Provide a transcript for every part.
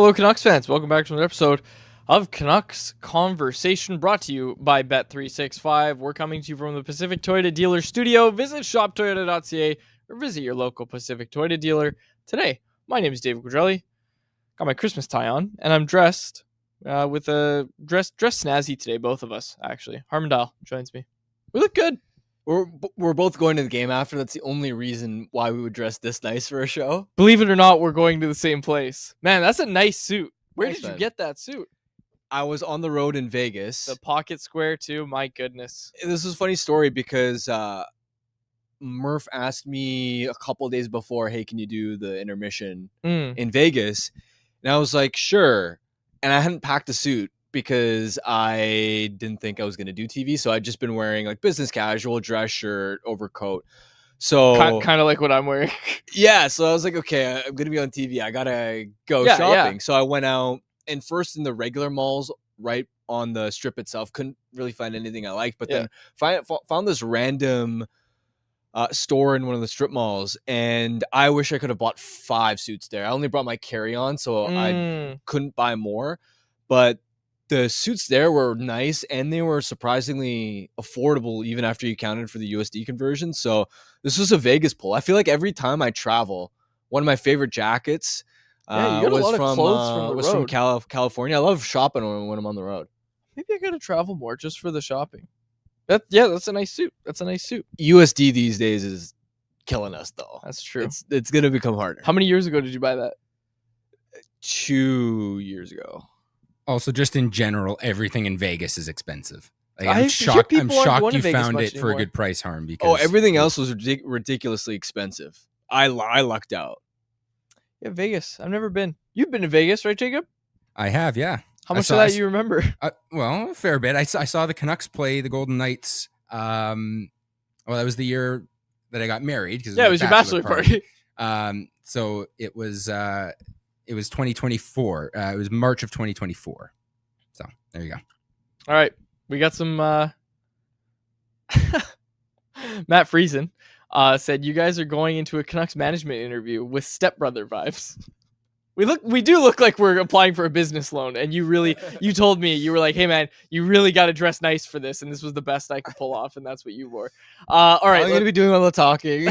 Hello, Canucks fans. Welcome back to another episode of Canucks Conversation, brought to you by Bet365. We're coming to you from the Pacific Toyota Dealer Studio. Visit shoptoyota.ca or visit your local Pacific Toyota dealer today. My name is David Quadrelli. Got my Christmas tie on, and I'm dressed with a dressed snazzy today. Both of us, actually. Harmondale joins me. We look good. We're both going to the game after. That's the only reason why we would dress this nice for a show. Believe it or not, we're going to the same place. Man, that's a nice suit. Where Nice, did you man. get that suit? I was on the road in Vegas. The pocket square too. My goodness. This is a funny story because Murph asked me a couple days before, "Hey, can you do the intermission in Vegas?" And I was like, "Sure." And I hadn't packed a suit because I didn't think I was going to do TV. So I'd just been wearing like business casual, dress shirt, overcoat. So Kind of like what I'm wearing. yeah, so I was like, okay, I'm going to be on TV. I got to go shopping. So I went out and first in the regular malls right on the strip itself. Couldn't really find anything I liked, but then found this random store in one of the strip malls, and I wish I could have bought 5 suits there. I only brought my carry-on, so I couldn't buy more, but the suits there were nice, and they were surprisingly affordable even after you counted for the USD conversion. So this was a Vegas pull. I feel like every time I travel, one of my favorite jackets you got a lot of clothes from the road. California. I love shopping when I'm on the road. Maybe I gotta travel more just for the shopping. That's a nice suit. That's a nice suit. USD these days is killing us, though. That's true. It's gonna become harder. How many years ago did you buy that? 2 years ago. Also, just in general, everything in Vegas is expensive. Like, I I'm hear shocked. I'm people aren't shocked going to you Vegas found much it for a anymore. good price, Harm. Because Everything else was ridiculously expensive. I lucked out. Yeah, Vegas. I've never been. You've been to Vegas, right, Jacob? I have, yeah. How much of that you remember? Well, a fair bit. I saw the Canucks play the Golden Knights. Well, that was the year that I got married. Yeah, it was your bachelor party. So it was 2024. It was March of 2024. So there you go. All right, we got some. Matt Friesen said you guys are going into a Canucks management interview with stepbrother vibes. We do look like we're applying for a business loan, and you told me, you were like, hey man, you really got to dress nice for this, and this was the best I could pull off, and that's what you wore. All right, I'm gonna be doing all the talking.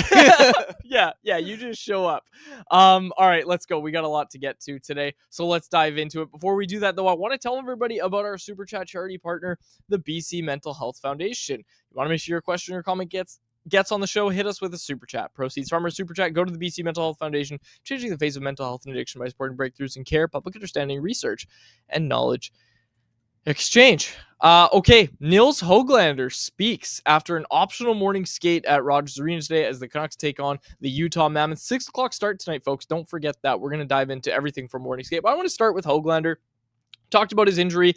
yeah, you just show up. All right, let's go. We got a lot to get to today, so let's dive into it. Before we do that, though, I want to tell everybody about our Super Chat charity partner, the BC Mental Health Foundation. You want to make sure your question or comment gets on the show, hit us with a super chat. Proceeds from our super chat go to the BC Mental Health Foundation, changing the face of mental health and addiction by supporting breakthroughs in care, public understanding, research, and knowledge exchange. Okay, Nils Hoglander speaks after an optional morning skate at Rogers Arena today as the Canucks take on the Utah Mammoth. 6 o'clock start tonight, folks. Don't forget that. We're going to dive into everything from morning skate, but I want to start with Höglander. Talked about his injury,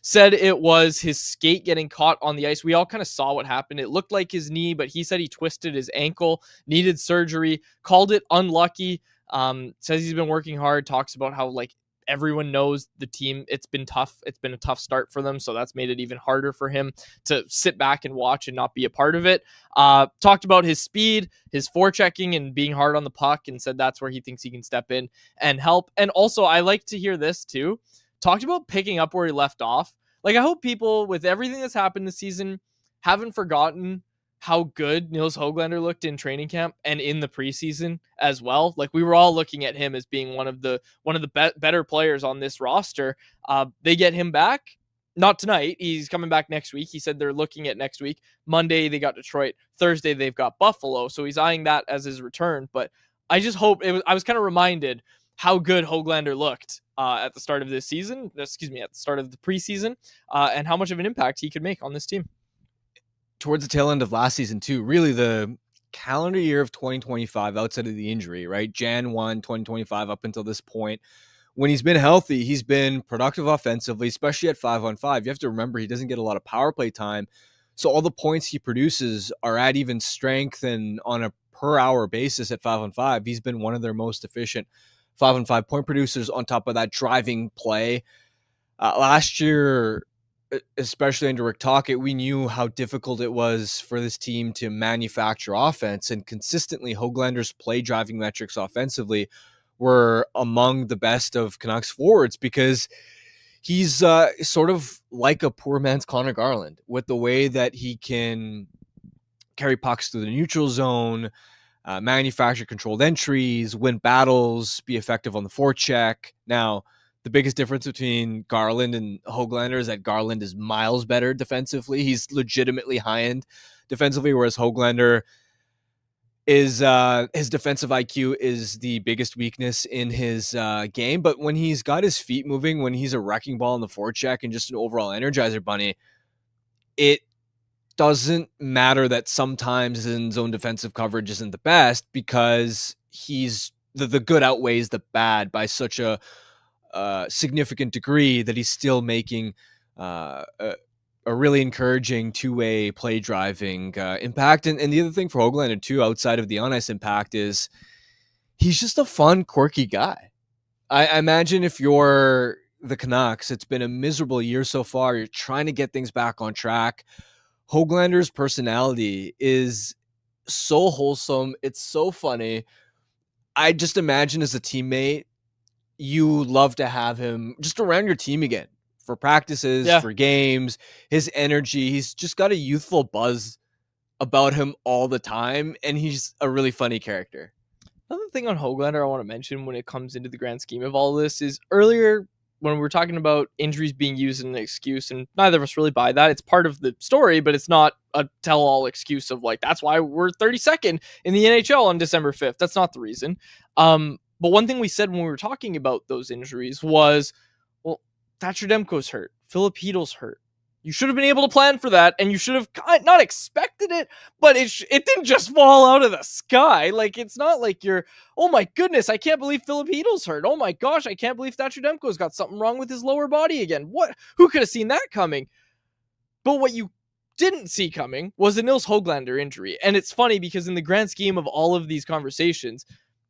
said it was his skate getting caught on the ice. We all kind of saw what happened. It looked like his knee, but he said he twisted his ankle, needed surgery, called it unlucky, says he's been working hard, talks about how like everyone knows the team. It's been tough. It's been a tough start for them, so that's made it even harder for him to sit back and watch and not be a part of it. Talked about his speed, his forechecking, and being hard on the puck, and said that's where he thinks he can step in and help. And also, I like to hear this too. Talked about picking up where he left off. Like, I hope people, with everything that's happened this season, haven't forgotten how good Nils Hoglander looked in training camp and in the preseason as well. Like, we were all looking at him as being one of the better players on this roster. They get him back. Not tonight. He's coming back next week. He said they're looking at next week. Monday, they got Detroit. Thursday, they've got Buffalo. So he's eyeing that as his return. But I just hope I was kind of reminded how good Höglander looked at the start of this season, at the start of the preseason, and how much of an impact he could make on this team. Towards the tail end of last season, too, really the calendar year of 2025, outside of the injury, right? Jan 1, 2025, up until this point, when he's been healthy, he's been productive offensively, especially at 5-on-5. You have to remember he doesn't get a lot of power play time, so all the points he produces are at even strength, and on a per-hour basis at 5-on-5, he's been one of their most efficient 5-on-5 point producers on top of that driving play. Last year, especially under Rick Tocchet, we knew how difficult it was for this team to manufacture offense, and consistently Höglander's play driving metrics offensively were among the best of Canucks forwards, because he's sort of like a poor man's Connor Garland with the way that he can carry pucks through the neutral zone, manufacture controlled entries, win battles, be effective on the forecheck. Now, the biggest difference between Garland and Höglander is that Garland is miles better defensively. He's legitimately high-end defensively, whereas Höglander is his defensive IQ is the biggest weakness in his game. But when he's got his feet moving, when he's a wrecking ball in the forecheck and just an overall energizer bunny, it doesn't matter that sometimes his zone defensive coverage isn't the best, because he's the good outweighs the bad by such a significant degree that he's still making a really encouraging two-way play driving impact. And the other thing for Höglander too, outside of the on-ice impact, is he's just a fun, quirky guy. I imagine if you're the Canucks, it's been a miserable year so far. You're trying to get things back on track. Höglander's personality is so wholesome. It's so funny. I just imagine as a teammate, you love to have him just around your team again for practices, for games. His energy, he's just got a youthful buzz about him all the time, and he's a really funny character. Another thing on Höglander I want to mention when it comes into the grand scheme of all this is earlier when we were talking about injuries being used as an excuse, and neither of us really buy that. It's part of the story, but it's not a tell-all excuse of like, that's why we're 32nd in the NHL on December 5th. That's not the reason. But one thing we said when we were talking about those injuries was, well, Thatcher Demko's hurt. Filip Chytil's hurt. You should have been able to plan for that, and you should have not expected it, but it didn't just fall out of the sky. Like, it's not like you're, oh my goodness, I can't believe Filip Chytil's hurt. Oh my gosh, I can't believe Thatcher Demko's got something wrong with his lower body again. What? Who could have seen that coming? But what you didn't see coming was a Nils Hoglander injury. And it's funny because in the grand scheme of all of these conversations,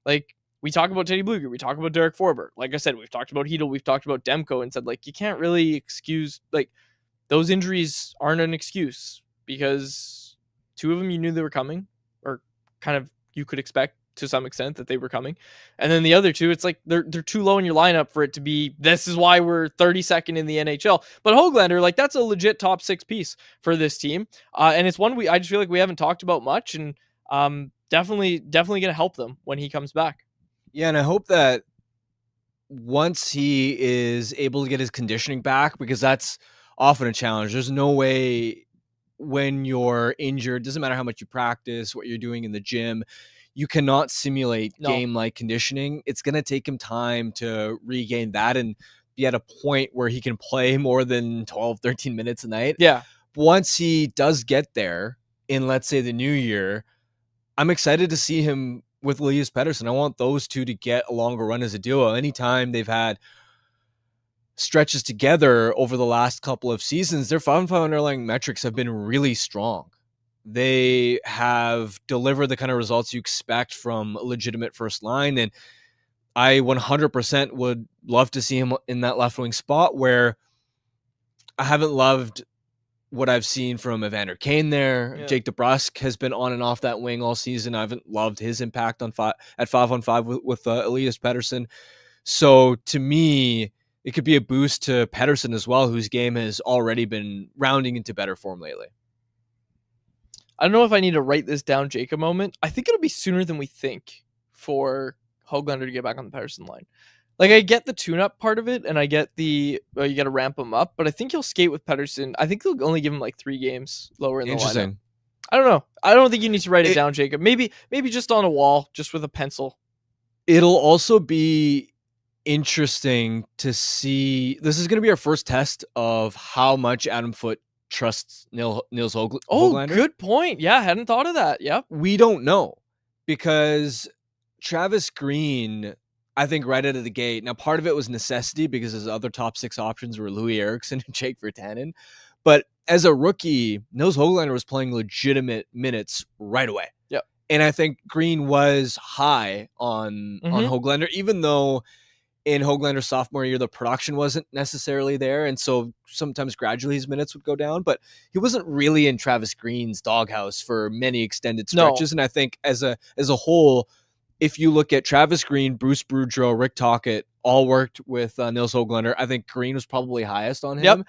like, we talk about Teddy Blueger, we talk about Derek Forbort. Like I said, we've talked about Chytil, we've talked about Demko, and said, like, you can't really excuse, like, those injuries aren't an excuse, because two of them you knew they were coming, or kind of you could expect to some extent that they were coming. And then the other two, it's like they're too low in your lineup for it to be, this is why we're 32nd in the NHL. But Höglander, like, that's a legit top 6 piece for this team. And it's one I just feel like we haven't talked about much, and definitely going to help them when he comes back. Yeah, and I hope that once he is able to get his conditioning back, because that's often a challenge. There's no way when you're injured, doesn't matter how much you practice, what you're doing in the gym, you cannot simulate game-like conditioning. It's going to take him time to regain that and be at a point where he can play more than 12, 13 minutes a night. Yeah. Once he does get there in, let's say, the new year, I'm excited to see him with Elias Pettersson. I want those two to get a longer run as a duo. Anytime they've had stretches together over the last couple of seasons, their 5-on-5 underlying metrics have been really strong. They have delivered the kind of results you expect from a legitimate first line, and I 100% would love to see him in that left wing spot, where I haven't loved what I've seen from Evander Kane there. Yeah. Jake DeBrusk has been on and off that wing all season. I haven't loved his impact on at 5-on-5 with Elias Pettersson. So to me, it could be a boost to Pettersson as well, whose game has already been rounding into better form lately. I don't know if I need to write this down, Jake, a moment. I think it'll be sooner than we think for Höglander to get back on the Pettersson line. Like, I get the tune-up part of it, and I get the, you got to ramp him up, but I think he'll skate with Pettersson. I think they'll only give him like 3 games lower in the lineup. I don't know. I don't think you need to write it down, Jacob. Maybe just on a wall, just with a pencil. It'll also be interesting to see. This is going to be our first test of how much Adam Foote trusts Nils Hoglander. Oh, good point. Yeah, I hadn't thought of that. Yep. We don't know, because Travis Green, I think, right out of the gate. Now, part of it was necessity because his other top 6 options were Louis Eriksson and Jake Virtanen. But as a rookie, Nils Hoglander was playing legitimate minutes right away. Yep. And I think Green was high on Höglander, even though in Höglander's sophomore year, the production wasn't necessarily there. And so sometimes gradually his minutes would go down, but he wasn't really in Travis Green's doghouse for many extended stretches. No. And I think as a whole, if you look at Travis Green, Bruce Boudreau, Rick Tocchet, all worked with Nils Hoglander. I think Green was probably highest on him. Yep.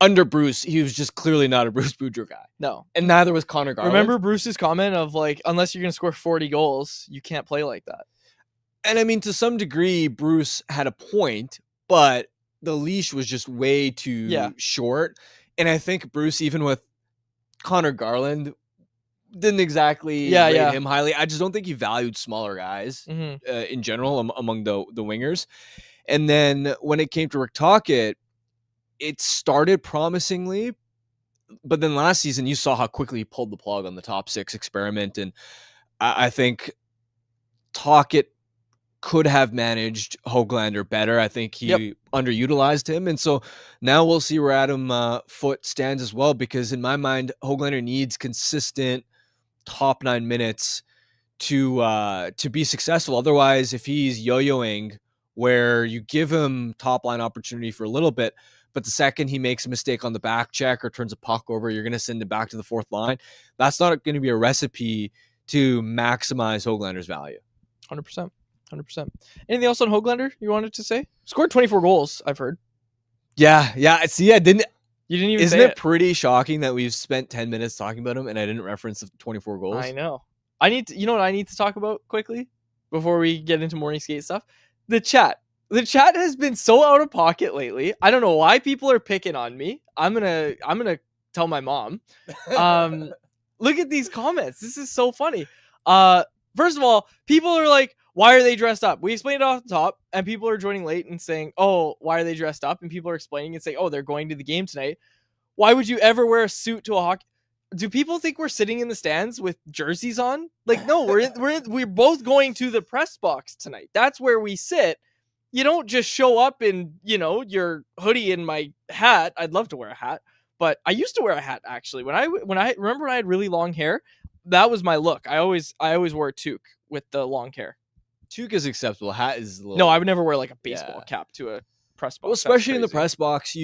Under Bruce, he was just clearly not a Bruce Boudreau guy. No. And neither was Connor Garland. Remember Bruce's comment of like, unless you're going to score 40 goals, you can't play like that. And I mean, to some degree, Bruce had a point, but the leash was just way too short. And I think Bruce, even with Connor Garland, didn't exactly rate him highly. I just don't think he valued smaller guys in general among the wingers. And then when it came to Rick Tocchet, it started promisingly, but then last season you saw how quickly he pulled the plug on the top 6 experiment. And I think Tocchet could have managed Höglander better. I think he underutilized him. And so now we'll see where Adam Foote stands as well, because in my mind, Höglander needs consistent top 9 minutes to be successful. Otherwise, if he's yo-yoing where you give him top line opportunity for a little bit, but the second he makes a mistake on the back check or turns a puck over, you're going to send him back to the 4th line. That's not going to be a recipe to maximize Höglander's value. 100%. Anything else on Höglander you wanted to say? Scored 24 goals, I've heard. Yeah. See, I didn't. You didn't even Isn't say it pretty shocking that we've spent 10 minutes talking about him and I didn't reference the 24 goals? I know. You know what I need to talk about quickly before we get into morning skate stuff? The chat. The chat has been so out of pocket lately. I don't know why people are picking on me. I'm gonna tell my mom. Look at these comments. This is so funny. First of all, people are like, why are they dressed up? We explained it off the top, and people are joining late and saying, oh, why are they dressed up? And people are explaining and saying, oh, they're going to the game tonight. Why would you ever wear a suit to a hockey? Do people think we're sitting in the stands with jerseys on? Like, no, we're both going to the press box tonight. That's where we sit. You don't just show up in, your hoodie and my hat. I'd love to wear a hat, but I used to wear a hat actually. When I remember when I had really long hair, that was my look. I always wore a toque with the long hair. Toque is acceptable. Hat is a little... No, I would never wear like a baseball cap to a press box. Well, especially in the press box,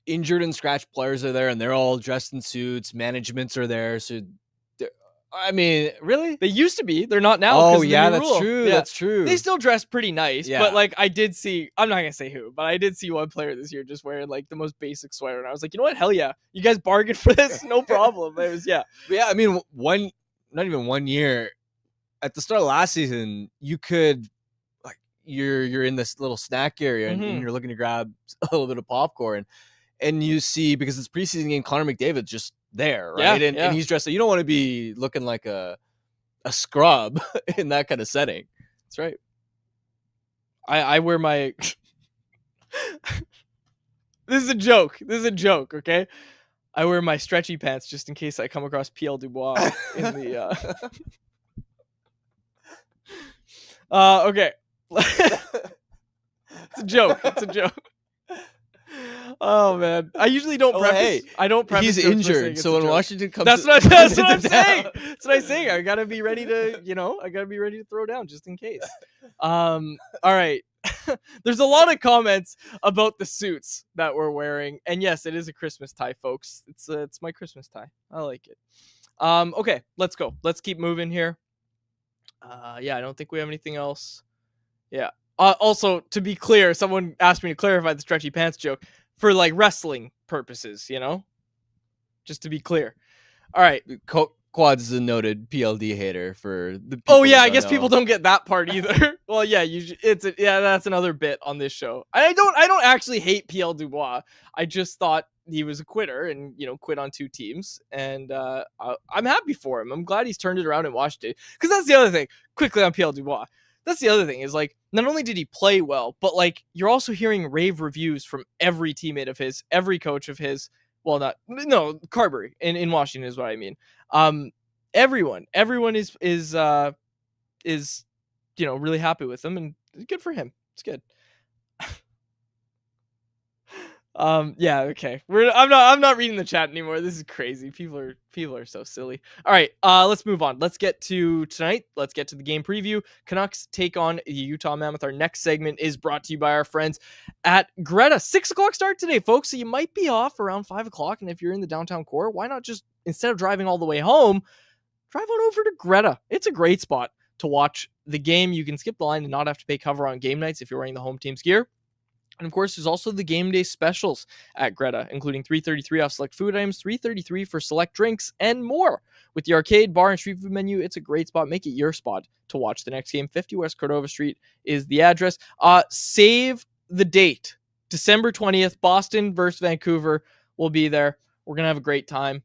injured and scratched players are there, and they're all dressed in suits. Managements are there, so I mean, really? They used to be. They're not now. Oh, yeah, that's true. Yeah. That's true. They still dress pretty nice, but like I did see, I'm not going to say who, but I did see one player this year just wearing like the most basic sweater. And I was like, you know what? Hell yeah. You guys bargained for this. No problem. It was, But yeah, I mean, not even 1 year at the start of last season, you could like, you're in this little snack area and you're looking to grab a little bit of popcorn and you see, because it's preseason game, Connor McDavid's just there, right? And he's dressed. So you don't want to be looking like a scrub in that kind of setting. That's right. I wear my This is a joke, okay? I wear my stretchy pants just in case I come across PL Dubois in the okay. It's a joke. Oh man, I usually don't preface. Hey, I don't preface. He's injured, so when Washington comes, that's what I'm saying. That's what I'm saying. I gotta be ready to, throw down just in case. All right. There's a lot of comments about the suits that we're wearing, and yes, it is a Christmas tie, folks. It's my Christmas tie. I like it. Okay, let's go. Let's keep moving here. I don't think we have anything else. Yeah. Also, to be clear, someone asked me to clarify the stretchy pants joke for like wrestling purposes, just to be clear. All right. Quads is a noted PLD hater for the. I guess people don't get that part either. Well, yeah, that's another bit on this show. I don't actually hate PL Dubois. I just thought he was a quitter and quit on 2 teams, and I'm happy for him. I'm glad he's turned it around in Washington, because that's the other thing. Quickly on PL Dubois. That's the other thing is like, not only did he play well, but like you're also hearing rave reviews from every teammate of his, every coach of his. Well, Carberry in Washington is what I mean. Everyone is really happy with him, and good for him. It's good. Okay. I'm not reading the chat anymore. This is crazy. People are so silly. All right, let's move on. Let's get to tonight. Let's get to the game preview. Canucks take on the Utah Mammoth. Our next segment is brought to you by our friends at Greta. 6:00 start today, folks. So you might be off around 5:00. And if you're in the downtown core, why not just, instead of driving all the way home, drive on over to Greta. It's a great spot to watch the game. You can skip the line and not have to pay cover on game nights if you're wearing the home team's gear. And of course, there's also the game day specials at Greta, including $3.33 off select food items, $3.33 for select drinks, and more. With the arcade, bar, and street food menu, it's a great spot. Make it your spot to watch the next game. 50 West Cordova Street is the address. Save the date. December 20th, Boston versus Vancouver. We'll be there. We're going to have a great time.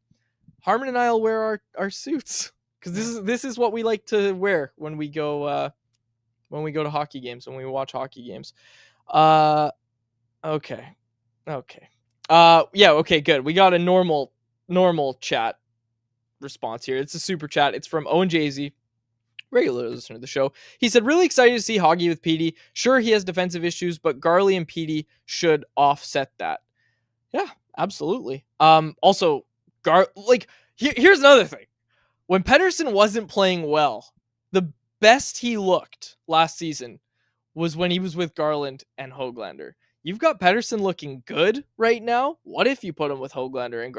Harmon and I will wear our suits, because this is what we like to wear when we go to hockey games, when we watch hockey games. Okay. Okay, good. We got a normal chat response here. It's a super chat. It's from Owen Jay-Z, regular listener to the show. He said, really excited to see Hoggy with Petey. Sure, he has defensive issues, but Garley and Petey should offset that. Yeah, absolutely. Also, here's another thing. When Pettersson wasn't playing well, the best he looked last season was when he was with Garland and Höglander. You've got Pettersson looking good right now. What if you put him with Höglander and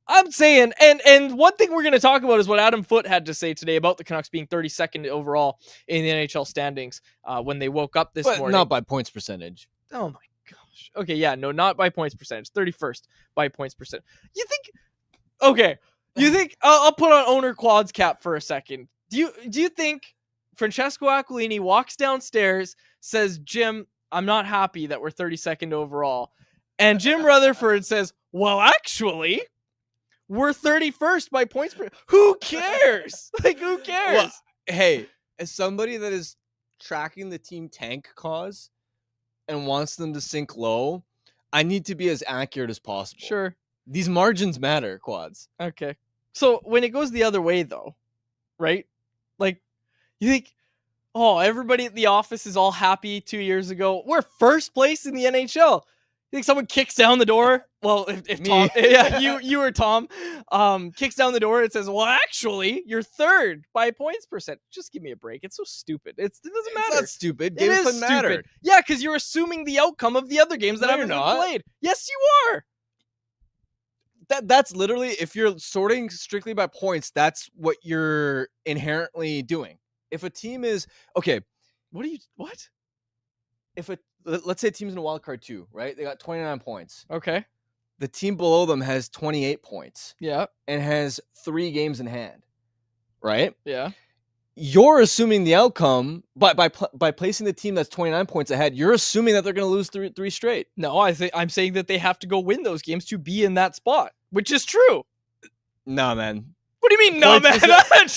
I'm saying, and one thing we're going to talk about is what Adam Foote had to say today about the Canucks being 32nd overall in the NHL standings when they woke up this morning. Not by points percentage. Oh my gosh. Okay, yeah, no, not by points percentage. 31st by points percent. You think I'll put on owner Quad's cap for a second. Do you think Francesco Aquilini walks downstairs, says, Jim, I'm not happy that we're 32nd overall. And Jim Rutherford says, well, actually, we're 31st by points. Who cares? Who cares? Well, hey, as somebody that is tracking the team tank cause and wants them to sink low, I need to be as accurate as possible. Sure. These margins matter, Quads. Okay. So when it goes the other way, though, right? You think, oh, everybody at the office is all happy 2 years ago. We're first place in the NHL. You think someone kicks down the door? Well, if Tom, yeah, you or Tom, kicks down the door and says, well, actually, you're third by points percent. Just give me a break. It's so stupid. It doesn't matter. It's not stupid. Games doesn't matter. Yeah, because you're assuming the outcome of the other games that haven't been played. Yes, you are. That's literally, if you're sorting strictly by points, that's what you're inherently doing. If a team is okay, what? Let's say a team's in a wild card 2, right? They got 29 points. Okay. The team below them has 28 points. Yeah. And has 3 games in hand. Right? Yeah. You're assuming the outcome by placing the team that's 29 points ahead. You're assuming that they're going to lose three straight. No, I'm saying that they have to go win those games to be in that spot, which is true. Nah, man. What do you mean, no, man? I'm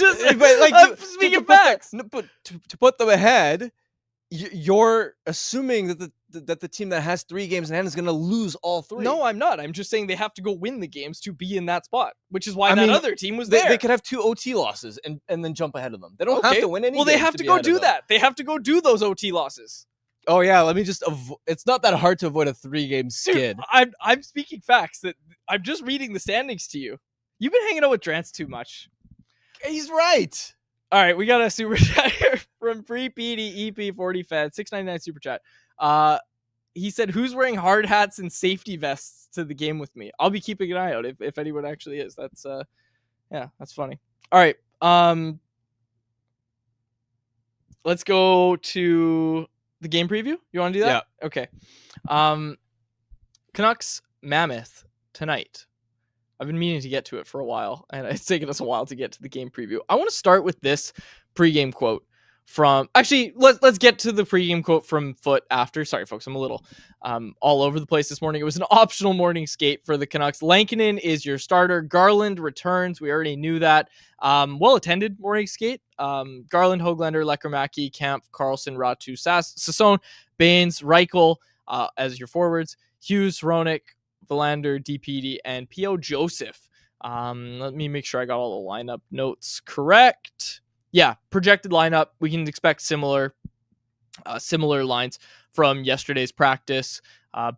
speaking facts. But to put them ahead, you're assuming that the team that has 3 games in hand is going to lose all 3. No, I'm not. I'm just saying they have to go win the games to be in that spot, which is why other team was there. They could have 2 OT losses and then jump ahead of them. They don't have to win any. Well, they have to go do that. They have to go do those OT losses. Oh yeah, let me just. It's not that hard to avoid a 3-game skid. Dude, I'm speaking facts. That I'm just reading the standings to you. You've been hanging out with Drance too much. He's right. All right, we got a super chat here from Free PD EP40 Fed 699 super chat. He said, "Who's wearing hard hats and safety vests to the game with me? I'll be keeping an eye out if anyone actually is." That's that's funny. All right, let's go to the game preview. You want to do that? Yeah. Okay. Canucks Mammoth tonight. I've been meaning to get to it for a while, and it's taken us a while to get to the game preview. I want to start with this pregame quote from... Actually, let's get to the pregame quote from Foote after. Sorry, folks, I'm a little all over the place this morning. It was an optional morning skate for the Canucks. Lankinen is your starter. Garland returns. We already knew that. Well-attended morning skate. Garland, Höglander, Lekkerimäki, Kampf, Karlsson, Ratu, Sassone, Baines, Reichel as your forwards. Hughes, Hronek, Höglander, DPD, and P.O. Joseph. Let me make sure I got all the lineup notes correct. Yeah, projected lineup. We can expect similar lines from yesterday's practice.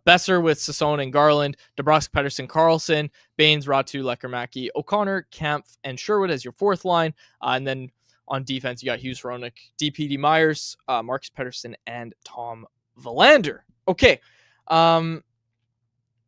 Besser with Sassone and Garland, DeBrusk, Pettersson, Karlsson, Baines, Ratu, Lekkerimäki, O'Connor, Kampf, and Sherwood as your fourth line. And then on defense, you got Hughes, Hronek, DPD, Myers, Marcus Pettersson, and Tom Höglander. Okay.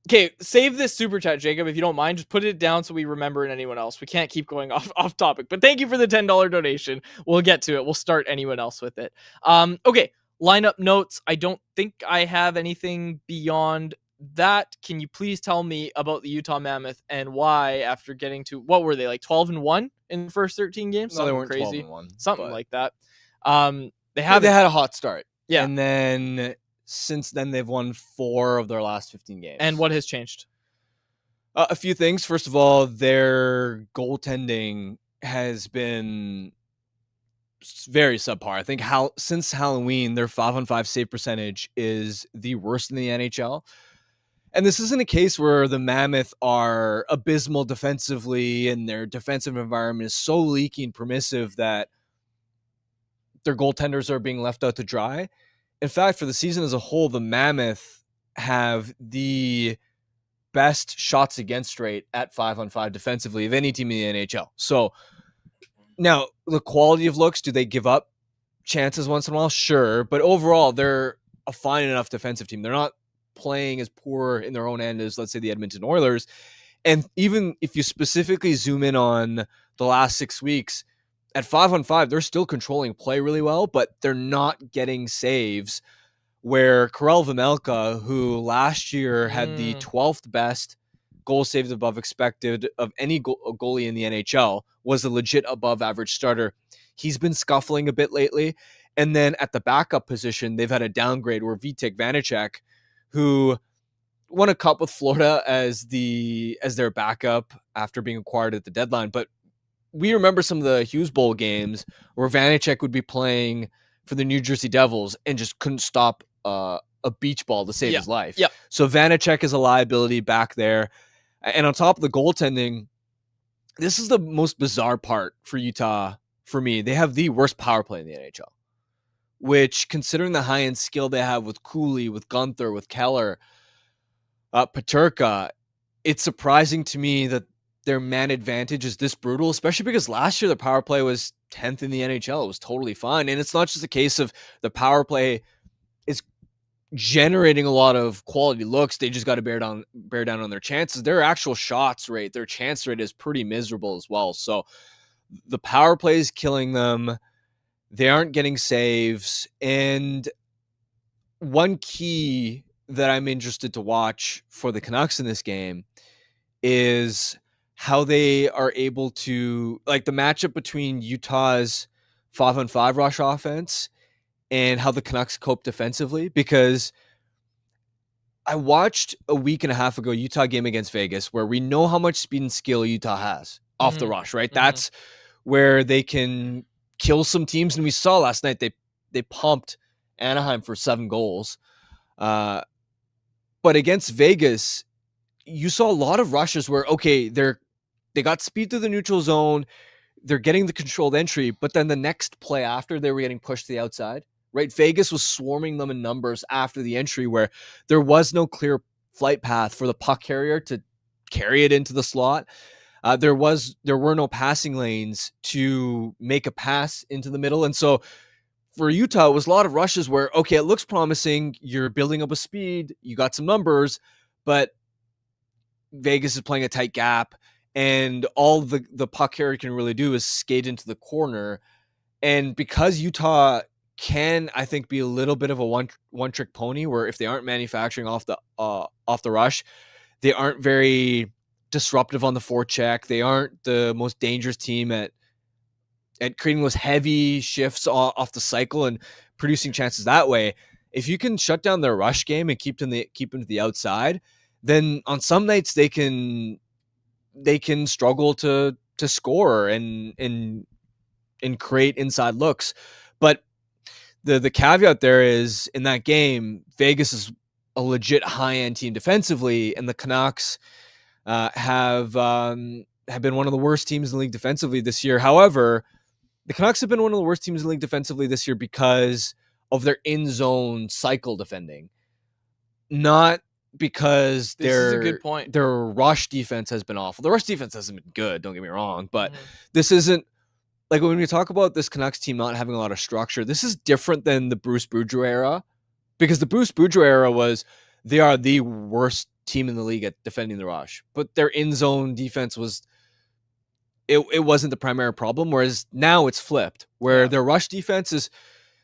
Okay, save this super chat, Jacob, if you don't mind. Just put it down so we remember and anyone else. We can't keep going off topic. But thank you for the $10 donation. We'll get to it. We'll start anyone else with it. Okay, lineup notes. I don't think I have anything beyond that. Can you please tell me about the Utah Mammoth and why, after getting to, what were they, like 12-1 in the first 13 games? No, they Something weren't crazy. 12-1, Something like that. They had a hot start. Yeah. And then since then, they've won 4 of their last 15 games. And what has changed? A few things. First of all, their goaltending has been very subpar. I think since Halloween, their 5-on-5 save percentage is the worst in the NHL. And this isn't a case where the Mammoth are abysmal defensively and their defensive environment is so leaky and permissive that their goaltenders are being left out to dry. In fact, for the season as a whole, the Mammoth have the best shots against rate at 5-on-5 defensively of any team in the NHL. So now the quality of looks, do they give up chances once in a while? Sure. But overall, they're a fine enough defensive team. They're not playing as poor in their own end as, let's say, the Edmonton Oilers. And even if you specifically zoom in on the last 6 weeks, at 5-on-5, they're still controlling play really well, but they're not getting saves. Where Karel Vejmelka, who last year had the 12th best goal saved above expected of any goalie in the NHL, was a legit above average starter. He's been scuffling a bit lately. And then at the backup position, they've had a downgrade where Vitek Vanacek, who won a cup with Florida as their backup after being acquired at the deadline. But we remember some of the Hughes Bowl games where Vanacek would be playing for the New Jersey Devils and just couldn't stop a beach ball to save his life. Yeah. So Vanacek is a liability back there. And on top of the goaltending, this is the most bizarre part for Utah for me. They have the worst power play in the NHL, which, considering the high-end skill they have with Cooley, with Gunther, with Keller, Peterka, it's surprising to me that their man advantage is this brutal, especially because last year the power play was 10th in the NHL. It was totally fine. And it's not just a case of the power play is generating a lot of quality looks. They just got to bear down on their chances. Their actual shots rate, their chance rate is pretty miserable as well. So the power play is killing them. They aren't getting saves. And one key that I'm interested to watch for the Canucks in this game is how they are able to, like, the matchup between Utah's 5-on-5 rush offense and how the Canucks cope defensively. Because I watched a week and a half ago Utah game against Vegas, where we know how much speed and skill Utah has off the rush, right? That's where they can kill some teams. And we saw last night they pumped Anaheim for 7 goals. But against Vegas, you saw a lot of rushes where, okay, they got speed through the neutral zone, they're getting the controlled entry, but then the next play after, they were getting pushed to the outside, right? Vegas was swarming them in numbers after the entry, where there was no clear flight path for the puck carrier to carry it into the slot. There were no passing lanes to make a pass into the middle. And so for Utah, it was a lot of rushes where, okay, it looks promising, you're building up a speed, you got some numbers, but Vegas is playing a tight gap, and all the puck carrier can really do is skate into the corner. And because Utah can, I think, be a little bit of a one trick pony, where if they aren't manufacturing off the rush, they aren't very disruptive on the forecheck. They aren't the most dangerous team at creating those heavy shifts off the cycle and producing chances that way. If you can shut down their rush game and keep them to the outside, then on some nights they can struggle to score and create inside looks. But the caveat there is, in that game, Vegas is a legit high-end team defensively, and the Canucks have been one of the worst teams in the league defensively this year. However, the Canucks have been one of the worst teams in the league defensively this year because of their in-zone cycle defending, not because this is a good point. Their rush defense has been awful. The rush defense hasn't been good, don't get me wrong, but this isn't, like, when we talk about this Canucks team not having a lot of structure, this is different than the Bruce Boudreau era, because the Bruce Boudreau era was, they are the worst team in the league at defending the rush, but their in zone defense was. It wasn't the primary problem, whereas now it's flipped, where their rush defense is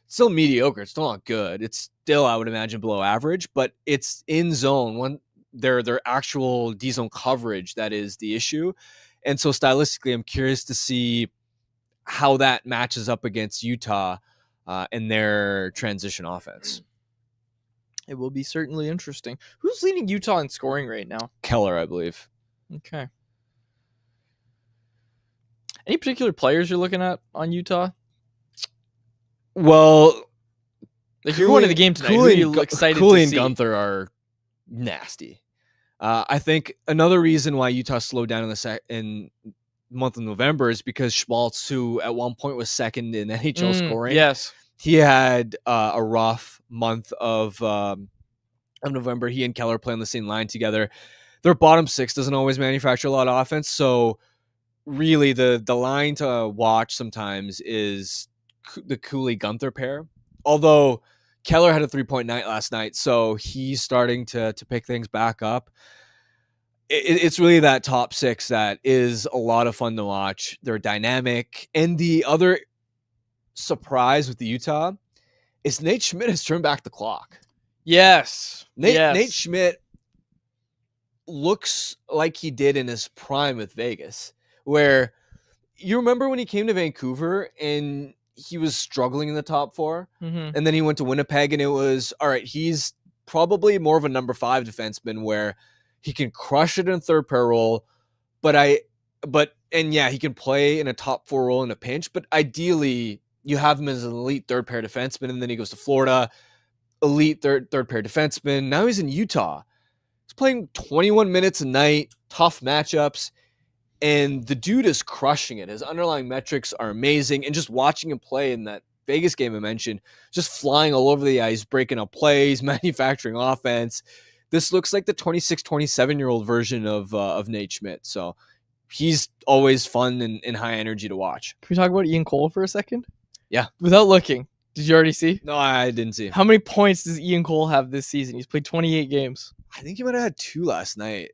still mediocre. It's still not good. It's still, I would imagine, below average, but it's in zone. When their actual D zone coverage that is the issue, and so stylistically, I'm curious to see how that matches up against Utah in their transition offense. It will be certainly interesting. Who's leading Utah in scoring right now? Keller, I believe. Okay. Any particular players you're looking at on Utah? Well, like you're going to the game tonight. Who are you excited Cooley to and see? Gunther are nasty. I think another reason why Utah slowed down in month of November is because Schmaltz, who at one point was second in NHL scoring, he had a rough month of November. He and Keller play on the same line together. Their bottom six doesn't always manufacture a lot of offense, so really the line to watch sometimes is the Cooley-Gunther pair. Although Keller had a 3-point night last night, so he's starting to pick things back up. It's really that top six that is a lot of fun to watch. They're dynamic. And the other surprise with the Utah is Nate Schmidt has turned back the clock. Yes. Nate Schmidt looks like he did in his prime with Vegas, where you remember when he came to Vancouver and he was struggling in the top four, and then he went to Winnipeg and it was, all right, he's probably more of a number 5 defenseman where he can crush it in a third pair role, he can play in a top 4 role in a pinch, but ideally you have him as an elite third pair defenseman, and then he goes to Florida, elite third pair defenseman. Now he's in Utah. He's playing 21 minutes a night, tough matchups, and the dude is crushing it. His underlying metrics are amazing, and just watching him play in that Vegas game I mentioned, just flying all over the ice, breaking up plays, manufacturing offense. This looks like the 26, 27-year-old version of Nate Schmidt. So he's always fun and high energy to watch. Can we talk about Ian Cole for a second? Yeah. Without looking, did you already see? No, I didn't see. How many points does Ian Cole have this season? He's played 28 games. I think he might have had 2 last night.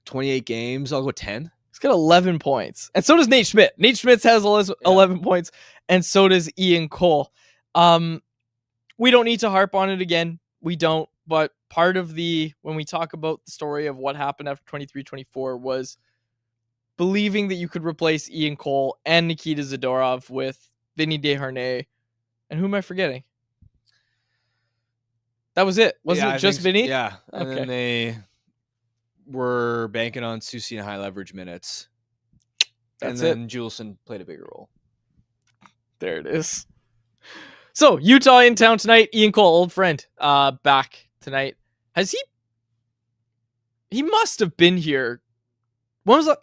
28 games. I'll go 10. He's got 11 points. And so does Nate Schmidt. Nate Schmidt has 11 points, and so does Ian Cole. We don't need to harp on it again. We don't. But part of when we talk about the story of what happened after 23-24 was believing that you could replace Ian Cole and Nikita Zadorov with Vinny Desharnais. And who am I forgetting? That was it. Wasn't it just Vinny? Yeah. And then they were banking on Susie and high leverage minutes. That's and then Juleson played a bigger role. There it is. So Utah in town tonight. Ian Cole, old friend, back tonight. Has he must have been here. When was that?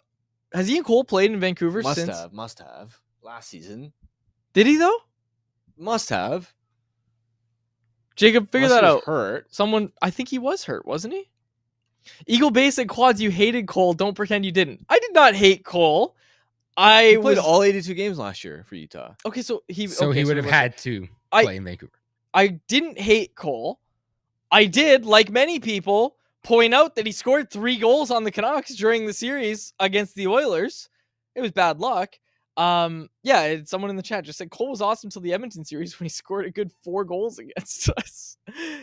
Has Ian Cole played in Vancouver since? Must have. Last season. Did he though? Must have. Jacob, figure that out. Hurt. I think he was hurt, wasn't he? Eagle Base and Quads, you hated Cole. Don't pretend you didn't. I did not hate Cole. He played all 82 games last year for Utah. Okay, so he would have had to play in Vancouver. I didn't hate Cole. I did, like many people, point out that he scored 3 goals on the Canucks during the series against the Oilers. It was bad luck. Someone in the chat just said Cole was awesome till the Edmonton series when he scored a good 4 goals against us.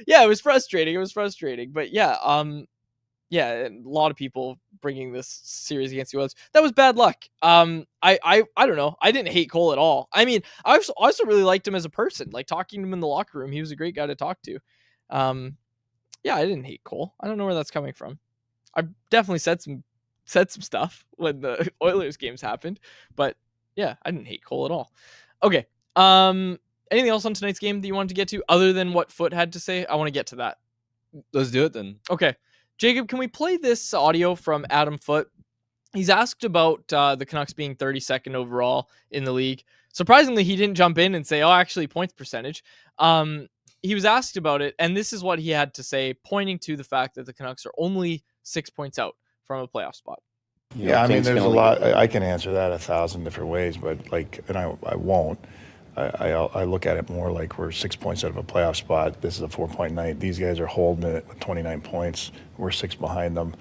Yeah, it was frustrating. But a lot of people bringing this series against the Oilers. That was bad luck. I don't know. I didn't hate Cole at all. I mean, I also really liked him as a person. Like talking to him in the locker room, he was a great guy to talk to. I didn't hate Cole. I don't know where that's coming from. I definitely said some stuff when the Oilers games happened, but yeah, I didn't hate Cole at all. Okay. Anything else on tonight's game that you wanted to get to other than what Foot had to say? I want to get to that. Let's do it then. Okay. Jacob, can we play this audio from Adam Foote? He's asked about the Canucks being 32nd overall in the league. Surprisingly, he didn't jump in and say, actually, points percentage. He was asked about it, and this is what he had to say, pointing to the fact that the Canucks are only 6 points out from a playoff spot. Yeah, I mean, there's a lot. I can answer that 1,000 different ways, but I won't. I look at it more like we're 6 points out of a playoff spot. This is a 4-point night. These guys are holding it with 29 points. We're 6 behind them.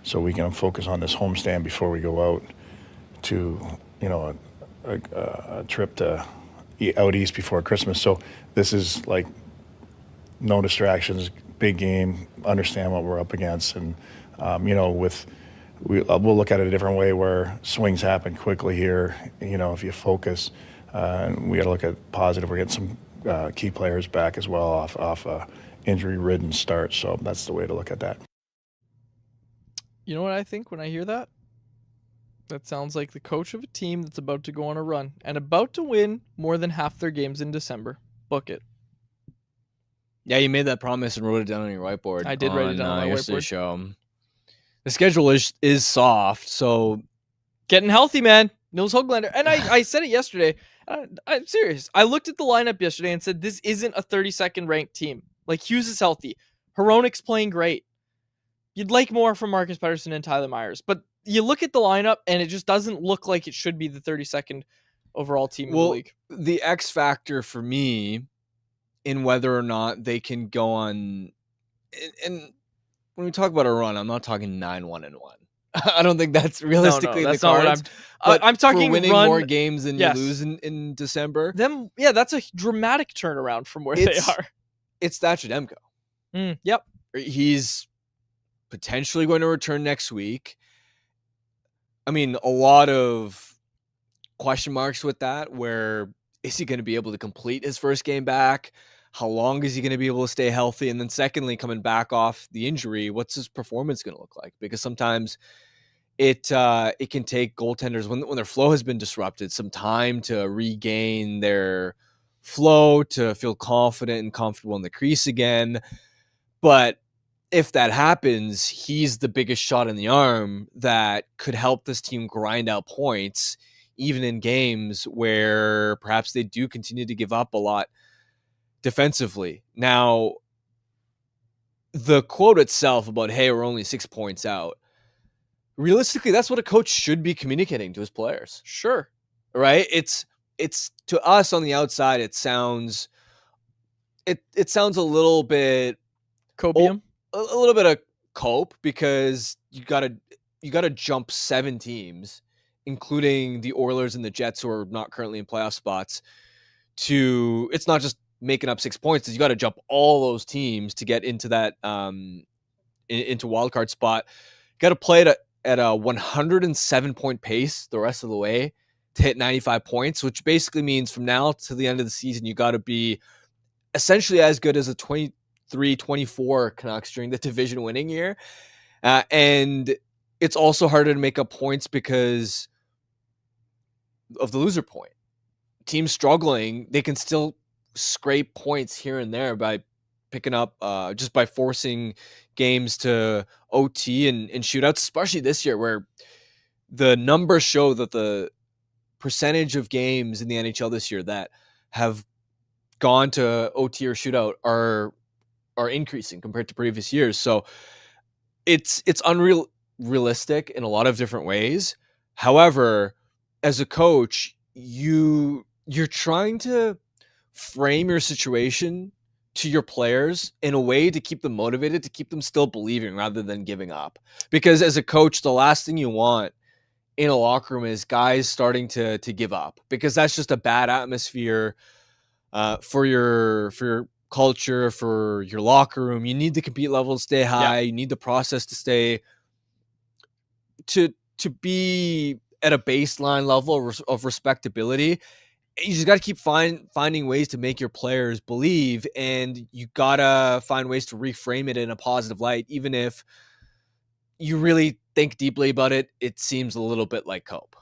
So we can focus on this homestand before we go out to, a trip to out east before Christmas. So this is like no distractions, big game, understand what we're up against. And, we'll look at it a different way where swings happen quickly here. If you focus, and we got to look at positive. We're getting some key players back as well off injury-ridden start. So that's the way to look at that. You know what I think when I hear that? That sounds like the coach of a team that's about to go on a run and about to win more than half their games in December. Book it. Yeah, you made that promise and wrote it down on your whiteboard. I did write it down on my whiteboard. Show. The schedule is soft, so getting healthy, man. Nils Hoglander. And I said it yesterday. I'm serious. I looked at the lineup yesterday and said, this isn't a 32nd ranked team. Like, Hughes is healthy. Hronik's playing great. You'd like more from Marcus Pettersson and Tyler Myers. But you look at the lineup, and it just doesn't look like it should be the 32nd overall team in the league. The X factor for me in whether or not they can go on... And when we talk about a run, I'm not talking 9-1-1. I don't think that's realistically that's the cards. Not what I'm talking for winning run, more games than you lose in December. That's a dramatic turnaround from where they are. It's Thatcher Demko. Yep. He's potentially going to return next week. I mean, a lot of question marks with that. Where is he going to be able to complete his first game back? How long is he going to be able to stay healthy? And then secondly, coming back off the injury, what's his performance going to look like? Because sometimes it can take goaltenders when their flow has been disrupted some time to regain their flow, to feel confident and comfortable in the crease again. But if that happens, he's the biggest shot in the arm that could help this team grind out points, even in games where perhaps they do continue to give up a lot defensively. Now, the quote itself about, hey, we're only 6 points out, realistically, that's what a coach should be communicating to his players. Sure. Right? It's to us on the outside, it sounds a little bit copium. A little bit of cope, because you gotta jump 7 teams, including the Oilers and the Jets, who are not currently in playoff spots. It's not just making up 6 points, is you got to jump all those teams to get into that into wildcard spot. Got to play at a 107 point pace the rest of the way to hit 95 points, which basically means from now to the end of the season, you got to be essentially as good as a 23-24 Canucks during the division winning year. And it's also harder to make up points because of the loser point. Teams struggling, they can still scrape points here and there by picking up, just by forcing games to OT and shootouts, especially this year where the numbers show that the percentage of games in the NHL this year that have gone to OT or shootout are increasing compared to previous years. So it's unrealistic in a lot of different ways. However, as a coach, you're trying to frame your situation to your players in a way to keep them motivated, to keep them still believing rather than giving up. Because as a coach, the last thing you want in a locker room is guys starting to give up, because that's just a bad atmosphere for your culture, for your locker room. You need the compete level to stay high. You need the process to stay to be at a baseline level of respectability. You just got to keep finding ways to make your players believe, and you got to find ways to reframe it in a positive light. Even if you really think deeply about it, it seems a little bit like cope.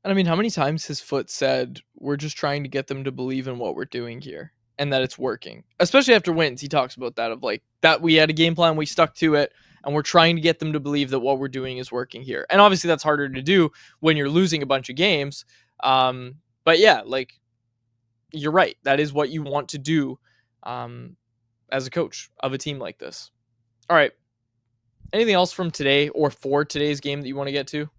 And I mean, how many times has Foote said, we're just trying to get them to believe in what we're doing here and that it's working? Especially after wins, he talks about that, of like, that we had a game plan, we stuck to it, and we're trying to get them to believe that what we're doing is working here. And obviously that's harder to do when you're losing a bunch of games. But yeah, like, you're right. That is what you want to do as a coach of a team like this. All right. Anything else from today or for today's game that you want to get to?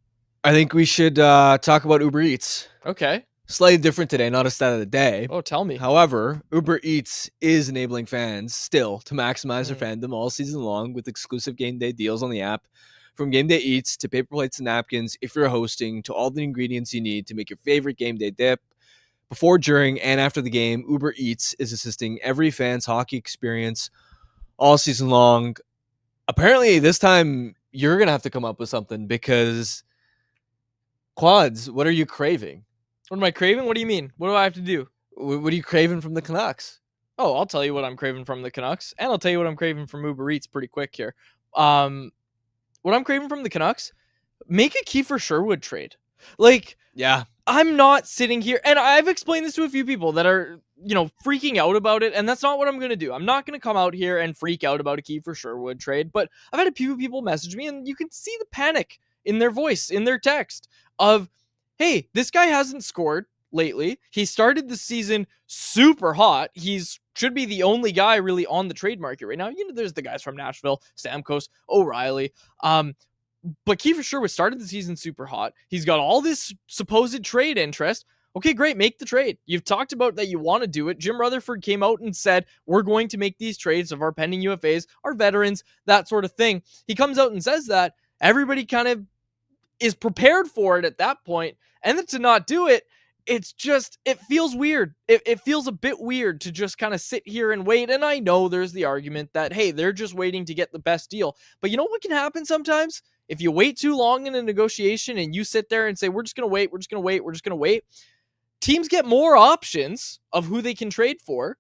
I think we should talk about Uber Eats. Okay. Slightly different today, not a stat of the day. Oh, tell me. However, Uber Eats is enabling fans still to maximize their fandom all season long with exclusive game day deals on the app. From game day eats to paper plates and napkins, if you're hosting, to all the ingredients you need to make your favorite game day dip. Before, during, and after the game, Uber Eats is assisting every fan's hockey experience all season long. Apparently, this time you're going to have to come up with something because, Quads, what are you craving? What am I craving? What do you mean? What do I have to do? What are you craving from the Canucks? Oh, I'll tell you what I'm craving from the Canucks, and I'll tell you what I'm craving from Uber Eats pretty quick here. What I'm craving from the Canucks, make a Kefir Sherwood trade. Like, yeah, I'm not sitting here, and I've explained this to a few people that are, freaking out about it, and that's not what I'm going to do. I'm not going to come out here and freak out about a Kefir Sherwood trade, but I've had a few people message me, and you can see the panic in their voice, in their text, of, hey, this guy hasn't scored lately. He started the season super hot. Should be the only guy really on the trade market right now. There's the guys from Nashville, Stamkos, O'Reilly. But Kefir Sherwood started the season super hot. He's got all this supposed trade interest. Okay, great. Make the trade. You've talked about that you want to do it. Jim Rutherford came out and said, we're going to make these trades of our pending UFAs, our veterans, that sort of thing. He comes out and says that. Everybody kind of is prepared for it at that point. And then to not do it, it feels weird. It feels a bit weird to just kind of sit here and wait. And I know there's the argument that, hey, they're just waiting to get the best deal. But you know what can happen sometimes? If you wait too long in a negotiation and you sit there and say, we're just going to wait, teams get more options of who they can trade for.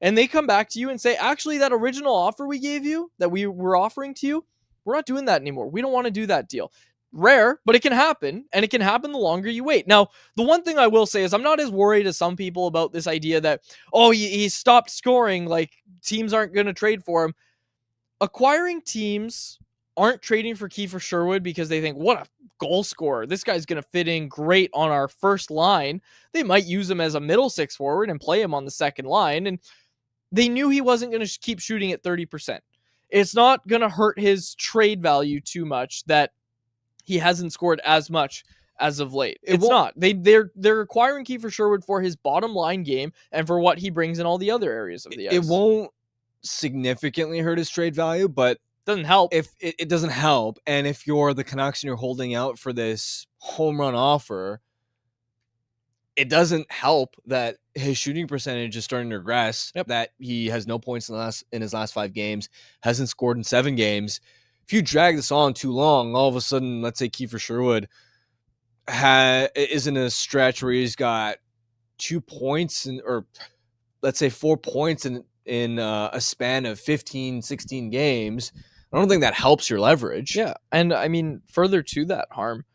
And they come back to you and say, actually, that original offer we gave you, that we were offering to you, we're not doing that anymore. We don't want to do that deal. Rare, but it can happen, and it can happen the longer you wait. Now, the one thing I will say is I'm not as worried as some people about this idea that, oh, he stopped scoring, like teams aren't going to trade for him. Acquiring teams aren't trading for Kefir Sherwood because they think, what a goal scorer. This guy's going to fit in great on our first line. They might use him as a middle six forward and play him on the second line, and they knew he wasn't going to keep shooting at 30%. It's not going to hurt his trade value too much that he hasn't scored as much as of late. It's not. They're acquiring Kefir Sherwood for his bottom line game and for what he brings in all the other areas of the ice. It won't significantly hurt his trade value, but doesn't help. If it doesn't help, and if you're the Canucks and you're holding out for this home run offer, it doesn't help that his shooting percentage is starting to regress. Yep. That he has no points in his last 5 games, hasn't scored in 7 games. If you drag this on too long, all of a sudden, let's say Kefir Sherwood is in a stretch where he's got 2 points or let's say 4 points in a span of 15, 16 games. I don't think that helps your leverage. Yeah. And I mean, further to that, Harm,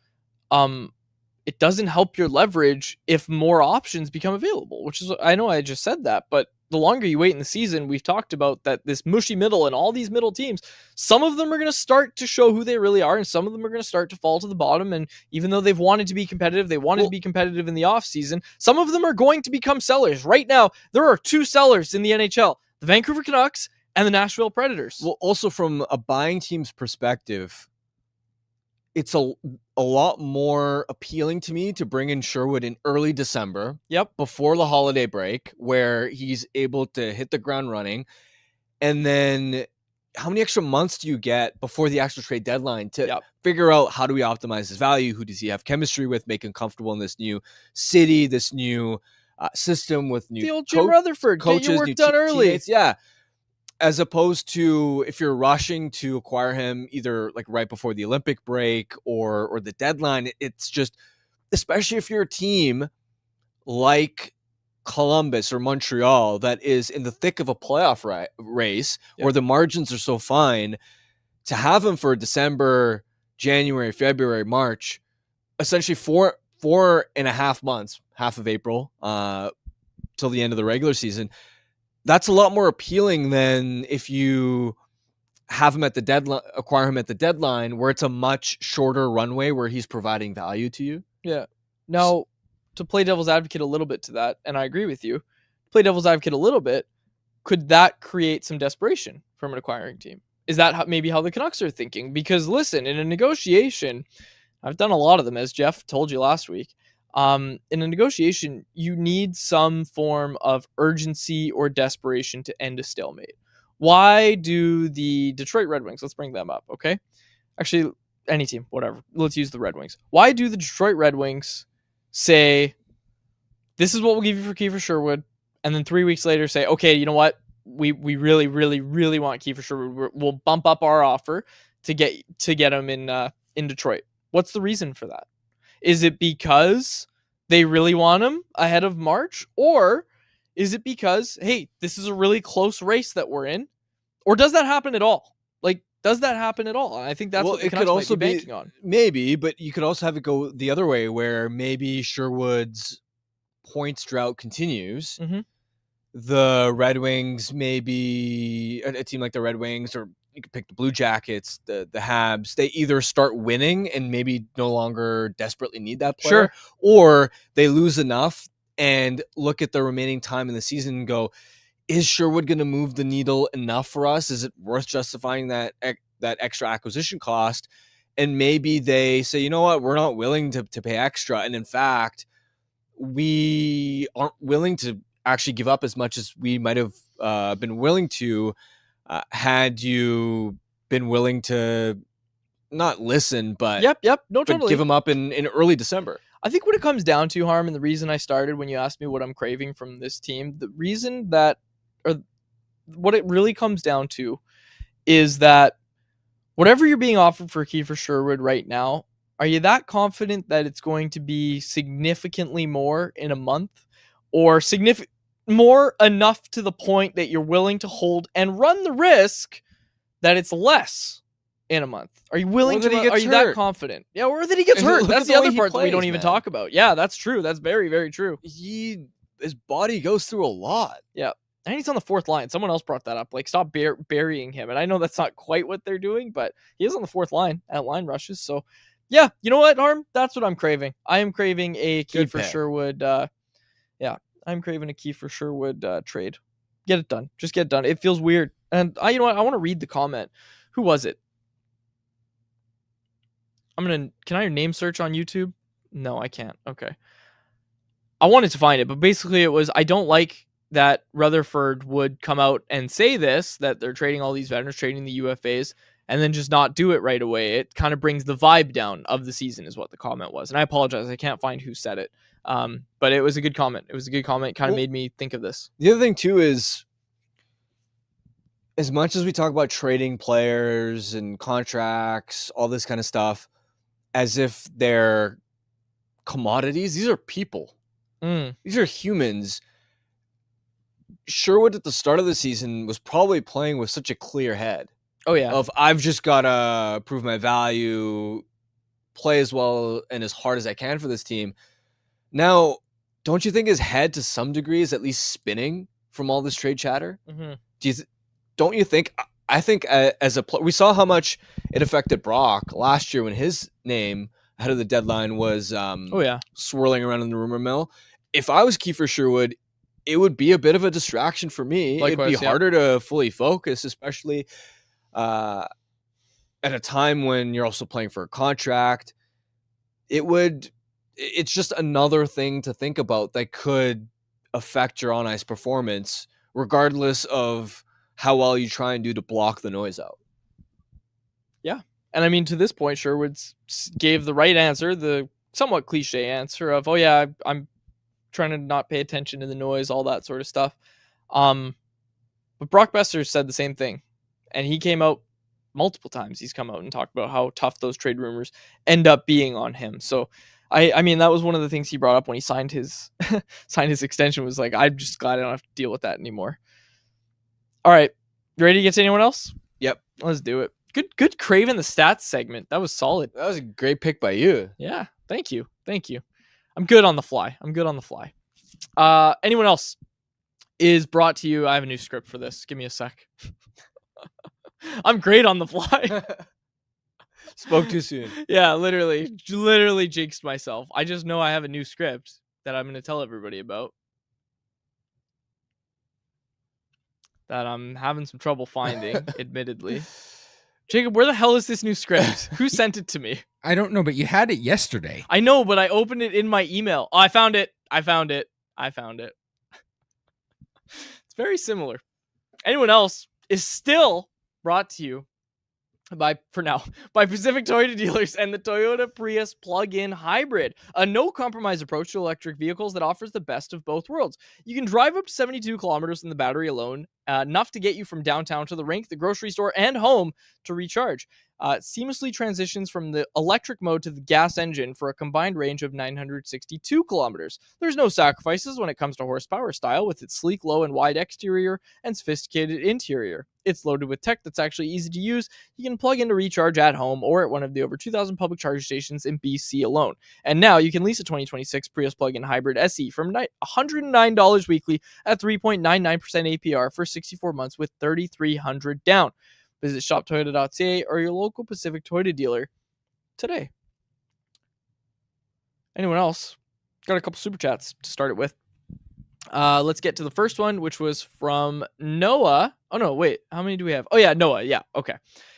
it doesn't help your leverage if more options become available, which is, I know I just said that, but the longer you wait in the season, we've talked about that this mushy middle and all these middle teams, some of them are going to start to show who they really are, and some of them are going to start to fall to the bottom. And even though they've wanted to be competitive, they wanted to be competitive in the offseason, some of them are going to become sellers. Right now, there are 2 sellers in the NHL, the Vancouver Canucks and the Nashville Predators. Well, also from a buying team's perspective, it's a lot more appealing to me to bring in Sherwood in early December. Yep. Before the holiday break, where he's able to hit the ground running. And then how many extra months do you get before the actual trade deadline to figure out how do we optimize his value? Who does he have chemistry with, make him comfortable in this new city, this new system with new the old Jim Rutherford coaches, get your work done early. Teammates. Yeah. As opposed to if you're rushing to acquire him either like right before the Olympic break or the deadline, it's just, especially if you're a team like Columbus or Montreal that is in the thick of a playoff race where the margins are so fine, to have him for December, January, February, March, essentially 4.5 months, half of April, till the end of the regular season. That's a lot more appealing than if you have him at the deadline, acquire him at the deadline, where it's a much shorter runway where he's providing value to you. Yeah. Now, to play devil's advocate a little bit to that, and I agree with you, play devil's advocate a little bit, could that create some desperation from an acquiring team? Is that maybe how the Canucks are thinking? Because listen, in a negotiation, I've done a lot of them, as Jeff told you last week. in a negotiation, you need some form of urgency or desperation to end a stalemate. Why do the Detroit Red Wings, let's bring them up, okay? Actually, any team, whatever. Let's use the Red Wings. Why do the Detroit Red Wings say, this is what we'll give you for Kefir Sherwood, and then 3 weeks later say, okay, you know what? We really, really, really want Kefir Sherwood. We'll bump up our offer to get him in Detroit. What's the reason for that? Is it because they really want him ahead of March? Or is it because, hey, this is a really close race that we're in? Or does that happen at all? Like, does that happen at all? And I think that's what the Canucks might be banking on. Maybe, but you could also have it go the other way where maybe Sherwood's points drought continues. Mm-hmm. The Red Wings, maybe a team like the Red Wings, or you could pick the Blue Jackets, the Habs, they either start winning and maybe no longer desperately need that player, or they lose enough and look at the remaining time in the season and go, is Sherwood going to move the needle enough for us? Is it worth justifying that extra acquisition cost? And maybe they say, you know what, we're not willing to pay extra. And in fact, we aren't willing to actually give up as much as we might have been willing to had you been willing to not listen, but totally give them up in early December. I think what it comes down to, Harm, and the reason I started when you asked me what I'm craving from this team, the reason that, or what it really comes down to, is that whatever you're being offered for Kefir Sherwood right now, are you that confident that it's going to be significantly more in a month, or more enough to the point that you're willing to hold and run the risk that it's less in a month? Are you willing to? Are you that confident? Yeah, or that he gets hurt. That's the other part that we don't even talk about. Yeah, that's true. That's very, very true. His body goes through a lot. Yeah. And he's on the fourth line. Someone else brought that up. Like, stop burying him. And I know that's not quite what they're doing, but he is on the fourth line at line rushes. So, yeah, you know what, Harm? That's what I'm craving. I am craving a Kefir Sherwood. I'm craving a Kefir Sherwood trade. Get it done. Just get it done. It feels weird. And you know what? I want to read the comment. Who was it? Can I name search on YouTube? No, I can't. Okay. I wanted to find it, but basically it was, I don't like that Rutherford would come out and say this, that they're trading all these veterans, trading the UFAs, and then just not do it right away. It kind of brings the vibe down of the season, is what the comment was. And I apologize, I can't find who said it. But it was a good comment. It was a good comment. It kind of made me think of this. The other thing too is, as much as we talk about trading players and contracts, all this kind of stuff, as if they're commodities, these are people. These are humans. Sherwood at the start of the season was probably playing with such a clear head. Oh yeah. Of, I've just got to prove my value, play as well and as hard as I can for this team. Now, don't you think his head to some degree is at least spinning from all this trade chatter? Mm-hmm. Don't you think? I think as a player, we saw how much it affected Brock last year when his name ahead of the deadline was swirling around in the rumor mill. If I was Kefir Sherwood, it would be a bit of a distraction for me. Likewise, it'd be harder to fully focus, especially at a time when you're also playing for a contract. It's just another thing to think about that could affect your on-ice performance, regardless of how well you try and do to block the noise out. Yeah. And I mean, to this point, Sherwood gave the right answer, the somewhat cliche answer of, oh yeah, I'm trying to not pay attention to the noise, all that sort of stuff. But Brock Besser said the same thing. And he came out multiple times. He's come out and talked about how tough those trade rumors end up being on him. So I mean, that was one of the things he brought up when he signed his extension, was like, I'm just glad I don't have to deal with that anymore. All right. You ready to get to anyone else? Yep. Let's do it. Good Craven the stats segment. That was solid. That was a great pick by you. Yeah. Thank you. I'm good on the fly. Anyone else is brought to you. I have a new script for this. Give me a sec. I'm great on the fly. Spoke too soon. Yeah, literally jinxed myself. I just know I have a new script that I'm going to tell everybody about, that I'm having some trouble finding, admittedly. Jacob, where the hell is this new script? Who sent it to me? I don't know, but you had it yesterday. I know, but I opened it in my email. Oh, I found it. It's very similar. Anyone else is still brought to you by Pacific Toyota dealers and the Toyota Prius plug-in hybrid, a no-compromise approach to electric vehicles that offers the best of both worlds. You can drive up to 72 kilometers in the battery alone, enough to get you from downtown to the rink, the grocery store, and home to recharge. Seamlessly transitions from the electric mode to the gas engine for a combined range of 962 kilometers. There's no sacrifices when it comes to horsepower style with its sleek, low, and wide exterior and sophisticated interior. It's loaded with tech that's actually easy to use. You can plug in to recharge at home or at one of the over 2,000 public charging stations in BC alone. And now you can lease a 2026 Prius plug-in hybrid SE from $109 weekly at 3.99% APR for 64 months with $3,300 down. Visit shoptoyota.ca or your local Pacific Toyota dealer today. Anyone else? Got a couple super chats to start it with. Let's get to the first one, which was from Noah. Oh, no, wait. How many do we have? Oh, yeah, Noah. Yeah, okay.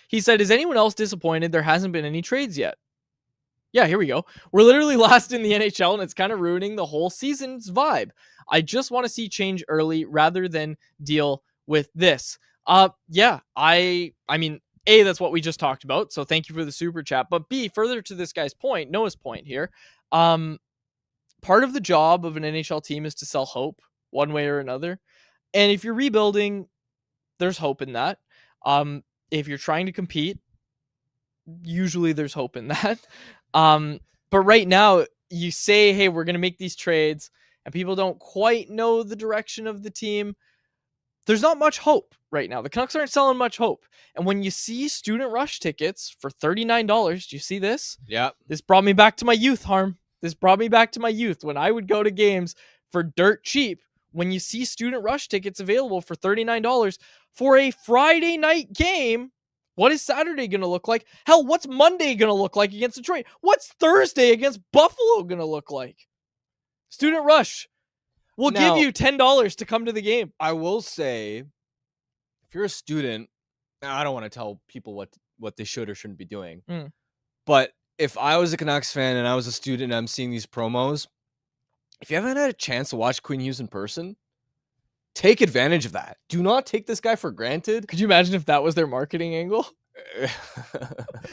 He said, is anyone else disappointed there hasn't been any trades yet? Yeah, here we go. We're literally last in the NHL, and it's kind of ruining the whole season's vibe. I just want to see change early rather than deal with this. Yeah, I mean, A, that's what we just talked about. So thank you for the super chat. But B, further to this guy's point, Noah's point here, part of the job of an NHL team is to sell hope one way or another. And if you're rebuilding, there's hope in that. If you're trying to compete, usually there's hope in that. But right now you say, hey, we're going to make these trades and people don't quite know the direction of the team. There's not much hope right now. The Canucks aren't selling much hope. And when you see student rush tickets for $39, do you see this? Yeah. This brought me back to my youth, Harm. This brought me back to my youth when I would go to games for dirt cheap. When you see student rush tickets available for $39 for a Friday night game, what is Saturday going to look like? Hell, what's Monday going to look like against Detroit? What's Thursday against Buffalo going to look like? Student rush. We'll give you $10 to come to the game. I will say, if you're a student, I don't want to tell people what they should or shouldn't be doing. But if I was a Canucks fan and I was a student and I'm seeing these promos, if you haven't had a chance to watch Quinn Hughes in person, take advantage of that. Do not take this guy for granted. Could you imagine if that was their marketing angle?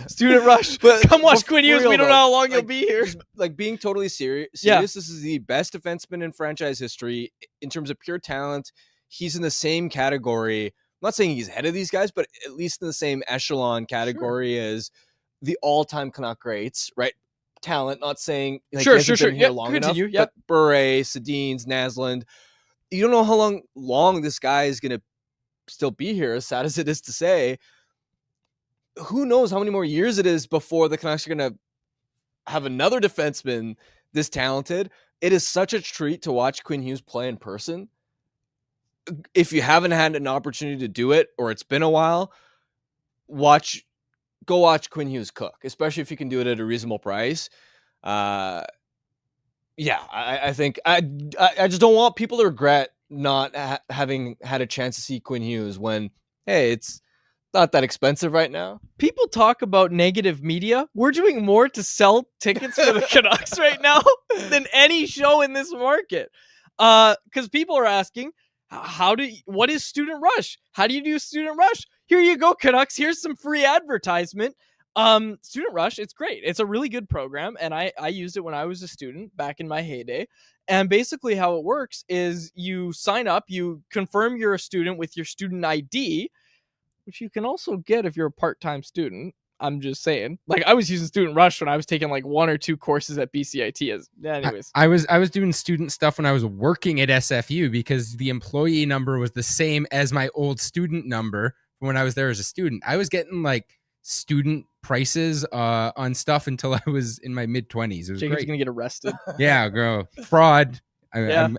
Student rush. But come watch Quinn Hughes. We don't know how long he'll be here. Like, being totally serious. Yeah. This is the best defenseman in franchise history in terms of pure talent. He's in the same category. I'm not saying he's ahead of these guys, but at least in the same echelon category as the all-time Canuck greats, right? Talent, not saying like, sure. Here long enough, but Bure, Sedins, Naslund. You don't know how long this guy is going to still be here, as sad as it is to say. Who knows how many more years it is before the Canucks are going to have another defenseman this talented. It is such a treat to watch Quinn Hughes play in person. If you haven't had an opportunity to do it, or it's been a while, go watch Quinn Hughes cook, especially if you can do it at a reasonable price. I think I just don't want people to regret not having had a chance to see Quinn Hughes when, hey, it's not that expensive right now. People talk about negative media. We're doing more to sell tickets for the Canucks right now than any show in this market. Because people are asking, what is student rush? How do you do student rush? Here you go, Canucks. Here's some free advertisement. Student rush, it's great. It's a really good program, and I used it when I was a student back in my heyday. And basically how it works is you sign up, you confirm you're a student with your student ID, which you can also get if you're a part-time student. I'm just saying. Like, I was using Student Rush when I was taking like 1 or 2 courses at BCIT. Anyways, I was doing student stuff when I was working at SFU because the employee number was the same as my old student number from when I was there as a student. I was getting like student prices on stuff until I was in my mid-20s. It was Jacob's great. gonna get arrested. Yeah, girl, fraud. Yeah.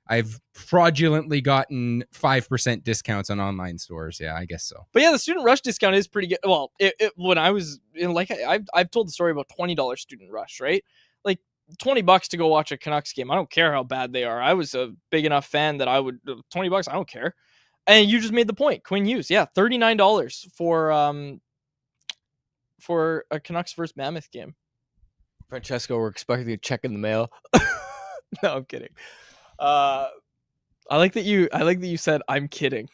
I've fraudulently gotten 5% discounts on online stores. Yeah, I guess so. But yeah, the student rush discount is pretty good. Well, when I was in, like, I've told the story about $20 student rush, right? Like $20 to go watch a Canucks game. I don't care how bad they are. I was a big enough fan that I would $20. I don't care. And you just made the point. Quinn Hughes, yeah, $39 for a Canucks versus Mammoth game. Francesco, we're expecting a check in the mail. No, I'm kidding. I like that you said I'm kidding.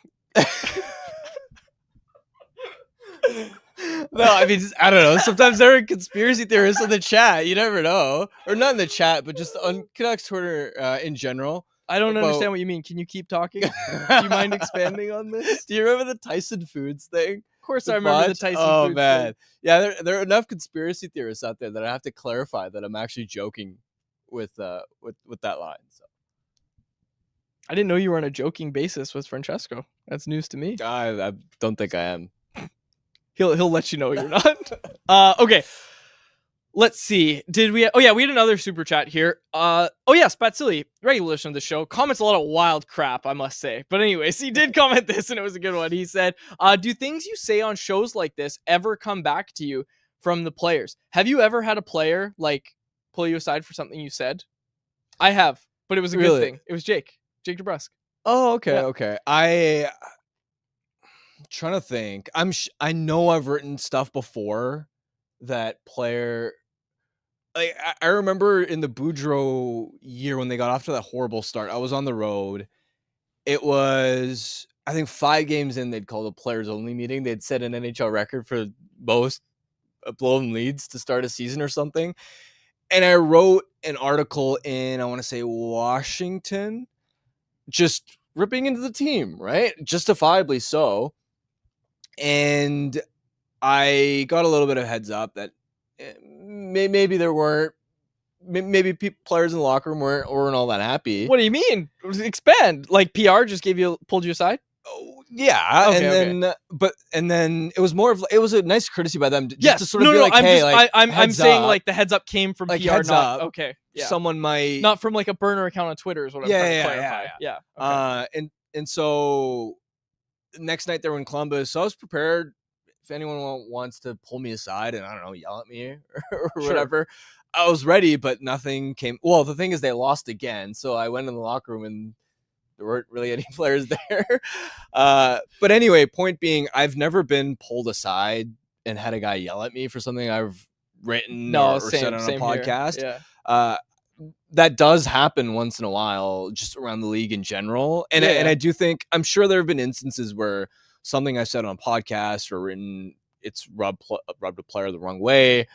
No, I mean, I don't know. Sometimes there are conspiracy theorists in the chat. You never know, or not in the chat, but just on Canucks Twitter in general. I don't understand what you mean. Can you keep talking? Do you mind expanding on this? Do you remember the Tyson Foods thing? Of course, I remember the Tyson Foods thing. Man. Yeah, there are enough conspiracy theorists out there that I have to clarify that I'm actually joking with that line. So I didn't know you were on a joking basis with Francesco. That's news to me. I don't think I am. He'll let you know you're not. Okay. Let's see. We had another super chat here. Spatzilli, regular listener of the show, comments a lot of wild crap, I must say. But anyways, he did comment this and it was a good one. He said, do things you say on shows like this ever come back to you from the players? Have you ever had a player like pull you aside for something you said? I have, but it was a good thing. It was Jake DeBrusk. Oh, okay. Yeah. Okay. I'm trying to think. I know I've written stuff before that player. Like, I remember in the Boudreaux year when they got off to that horrible start, I was on the road. It was, I think, 5 games in, they'd called a players only meeting. They'd set an NHL record for most blown leads to start a season or something. And I wrote an article in, I want to say, Washington, just ripping into the team, right? Justifiably so. And I got a little bit of heads up that maybe there weren't, maybe players in the locker room weren't all that happy. What do you mean? Expand. Like PR just pulled you aside? Oh, yeah. Okay, and then it was more of, it was a nice courtesy by them just to sort of be like, hey, I'm saying like the heads up came from like, PR, heads not up, okay. Yeah. Someone might not from like a burner account on Twitter is what I'm trying to clarify. Yeah. Okay. And so next night they were in Columbus, so I was prepared. If anyone wants to pull me aside and, I don't know, yell at me or whatever, I was ready, but nothing came. Well, the thing is they lost again. So I went in the locker room and there weren't really any players there. But anyway, point being, I've never been pulled aside and had a guy yell at me for something I've written or said on a podcast. Yeah. That does happen once in a while, just around the league in general. And I do think, I'm sure there have been instances where something I said on a podcast or written, it's rubbed a player the wrong way.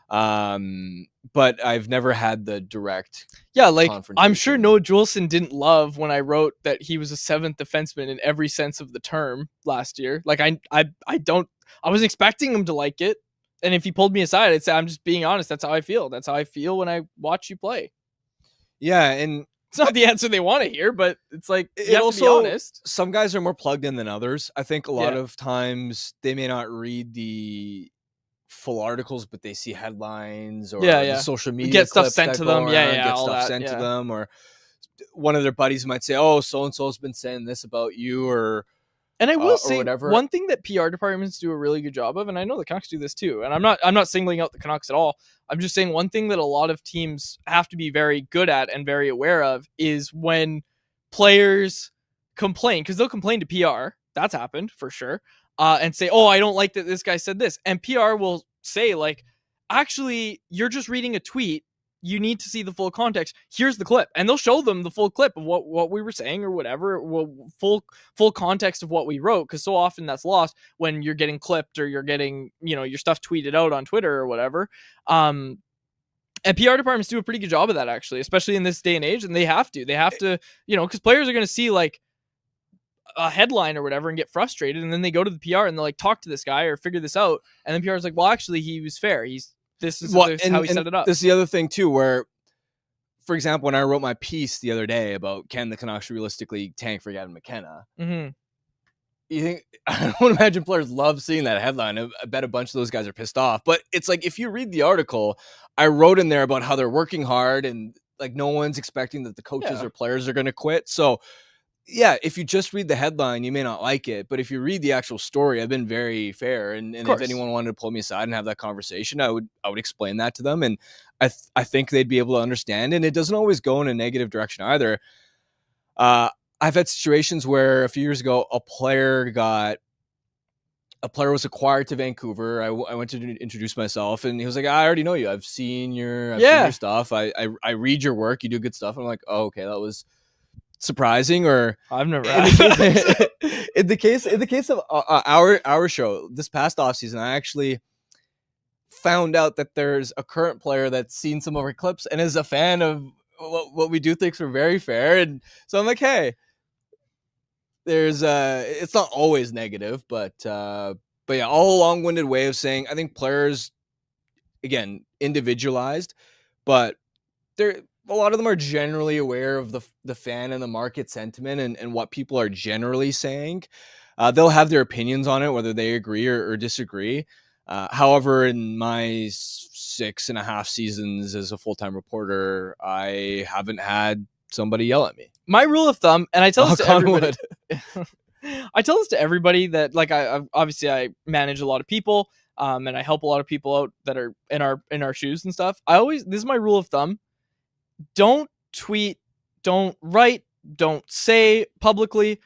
But I've never had the direct. Yeah, like I'm sure Noah Juleson didn't love when I wrote that he was a 7th defenseman in every sense of the term last year. Like I wasn't expecting him to like it. And if he pulled me aside, I'd say, I'm just being honest. That's how I feel. That's how I feel when I watch you play. Yeah, and it's not the answer they want to hear, but it's like, you have to be honest. Some guys are more plugged in than others. I think a lot of times they may not read the full articles, but they see headlines or the social media get stuff sent to them. Get stuff sent to them, or one of their buddies might say, "Oh, so and so's been saying this about you," and I will say whatever. One thing that PR departments do a really good job of, and I know the Canucks do this too, and I'm not singling out the Canucks at all. I'm just saying one thing that a lot of teams have to be very good at and very aware of is when players complain, because they'll complain to PR. That's happened for sure. And say, "Oh, I don't like that this guy said this," and PR will say, like, "Actually, you're just reading a tweet. You need to see the full context. Here's the clip," and they'll show them the full clip of what we were saying or whatever, full context of what we wrote, because so often that's lost when you're getting clipped or you're getting your stuff tweeted out on Twitter or whatever. And PR departments do a pretty good job of that, actually, especially in this day and age, and they have to, because players are going to see like a headline or whatever and get frustrated, and then they go to the PR and they're like, talk to this guy or figure this out, and then PR is like, well, actually he was fair, this is how he set it up. This is the other thing too, where, for example, when I wrote my piece the other day about can the Canucks realistically tank for Gavin McKenna, you think, I don't imagine players love seeing that headline. I bet a bunch of those guys are pissed off, but it's like, if you read the article, I wrote in there about how they're working hard and like no one's expecting that the coaches or players are going to quit. So yeah, if you just read the headline, you may not like it, but if you read the actual story, I've been very fair. And if anyone wanted to pull me aside and have that conversation, I would explain that to them. And I think they'd be able to understand. And it doesn't always go in a negative direction either. I've had situations where a few years ago, a player was acquired to Vancouver. I went to introduce myself, and he was like, "I already know you. I've seen your stuff. I read your work. You do good stuff." And I'm like, "Oh, okay, that was surprising." Or I've never in the case of our show this past offseason, I actually found out that there's a current player that's seen some of our clips and is a fan of what we do, thinks we're very fair. And so I'm like, hey, there's it's not always negative, but yeah, all a long-winded way of saying I think players, again, individualized, but they're a lot of them are generally aware of the fan and the market sentiment and what people are generally saying. They'll have their opinions on it, whether they agree or disagree. However, in my 6.5 seasons as a full-time reporter, I haven't had somebody yell at me. My rule of thumb, and I tell this to everybody. I tell this to everybody that, like, I obviously manage a lot of people, and I help a lot of people out that are in our shoes and stuff. This is my rule of thumb: don't tweet, don't write, don't say publicly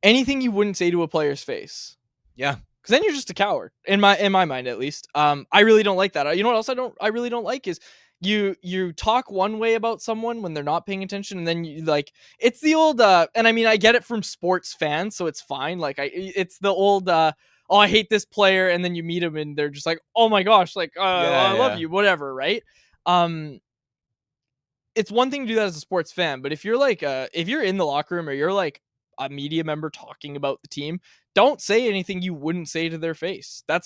anything you wouldn't say to a player's face. Yeah. Because then you're just a coward, in my mind, at least. I really don't like that. You know what else I really don't like is you talk one way about someone when they're not paying attention, and then you like it's the old and I mean I get it from sports fans, so it's fine. Like it's the old oh, I hate this player, and then you meet him and they're just like, oh my gosh, like I love you, whatever, right? It's one thing to do that as a sports fan, but if you're like if you're in the locker room or you're like a media member talking about the team, don't say anything you wouldn't say to their face. That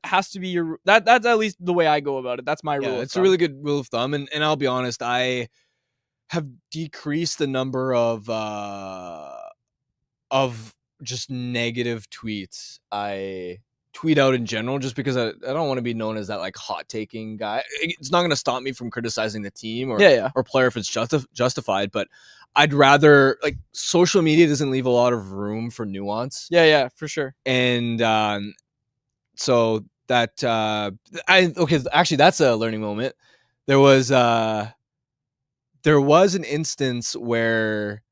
has to be your that's at least the way I go about it. That's my rule. It's a really good rule of thumb, and I'll be honest, I have decreased the number of just negative tweets I tweet out in general, just because I don't want to be known as that like hot taking guy. It's not going to stop me from criticizing the team or player if it's justified, but I'd rather, like, social media doesn't leave a lot of room for nuance. Yeah, for sure. And so that actually that's a learning moment. There was an instance where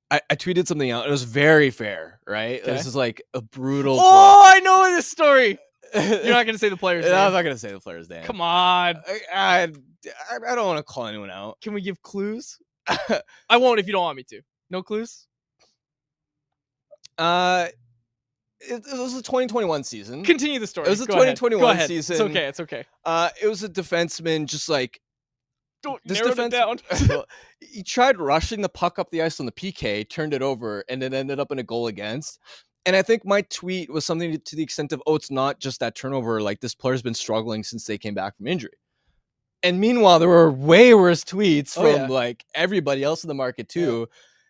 I tweeted something out. It was very fair, right? Okay. This is like a brutal. Oh, I know this story. You're not going to say the player's name. I'm not going to say the player's name. Come on. I don't want to call anyone out. Can we give clues? I won't if you don't want me to. No clues? It was a 2021 season. Continue the story. It was a 2021 season. It's okay. It was a defenseman just like narrow it down. He tried rushing the puck up the ice on the PK, turned it over, and it ended up in a goal against. And I think my tweet was something to the extent of, oh, it's not just that turnover. Like, this player's been struggling since they came back from injury. And meanwhile, there were way worse tweets from like everybody else in the market too. Yeah.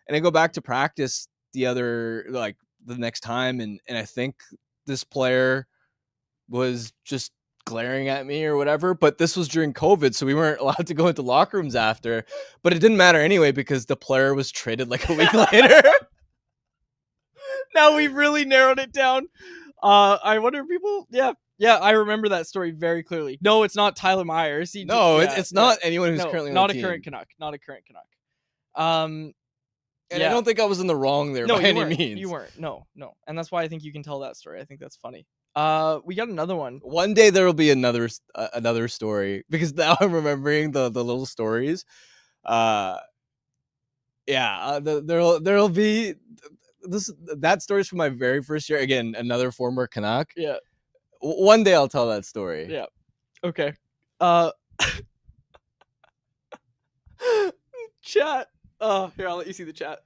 And I go back to practice the next time, and I think this player was just glaring at me or whatever. But this was during COVID, so we weren't allowed to go into locker rooms after. But it didn't matter anyway because the player was traded like a week later. Now we've really narrowed it down. I wonder if people, yeah, I remember that story very clearly. No, it's not Tyler Myers. It's not anyone who's currently on the team. Not a current Canuck. And I don't think I was in the wrong there by any means. You weren't. No. And that's why I think you can tell that story. I think that's funny. We got another one. One day there will be another story, because now I'm remembering the little stories. There'll be that story's from my very first year. Again, another former Canuck. Yeah. One day I'll tell that story. Yeah. Okay. Chat. Oh, here, I'll let you see the chat.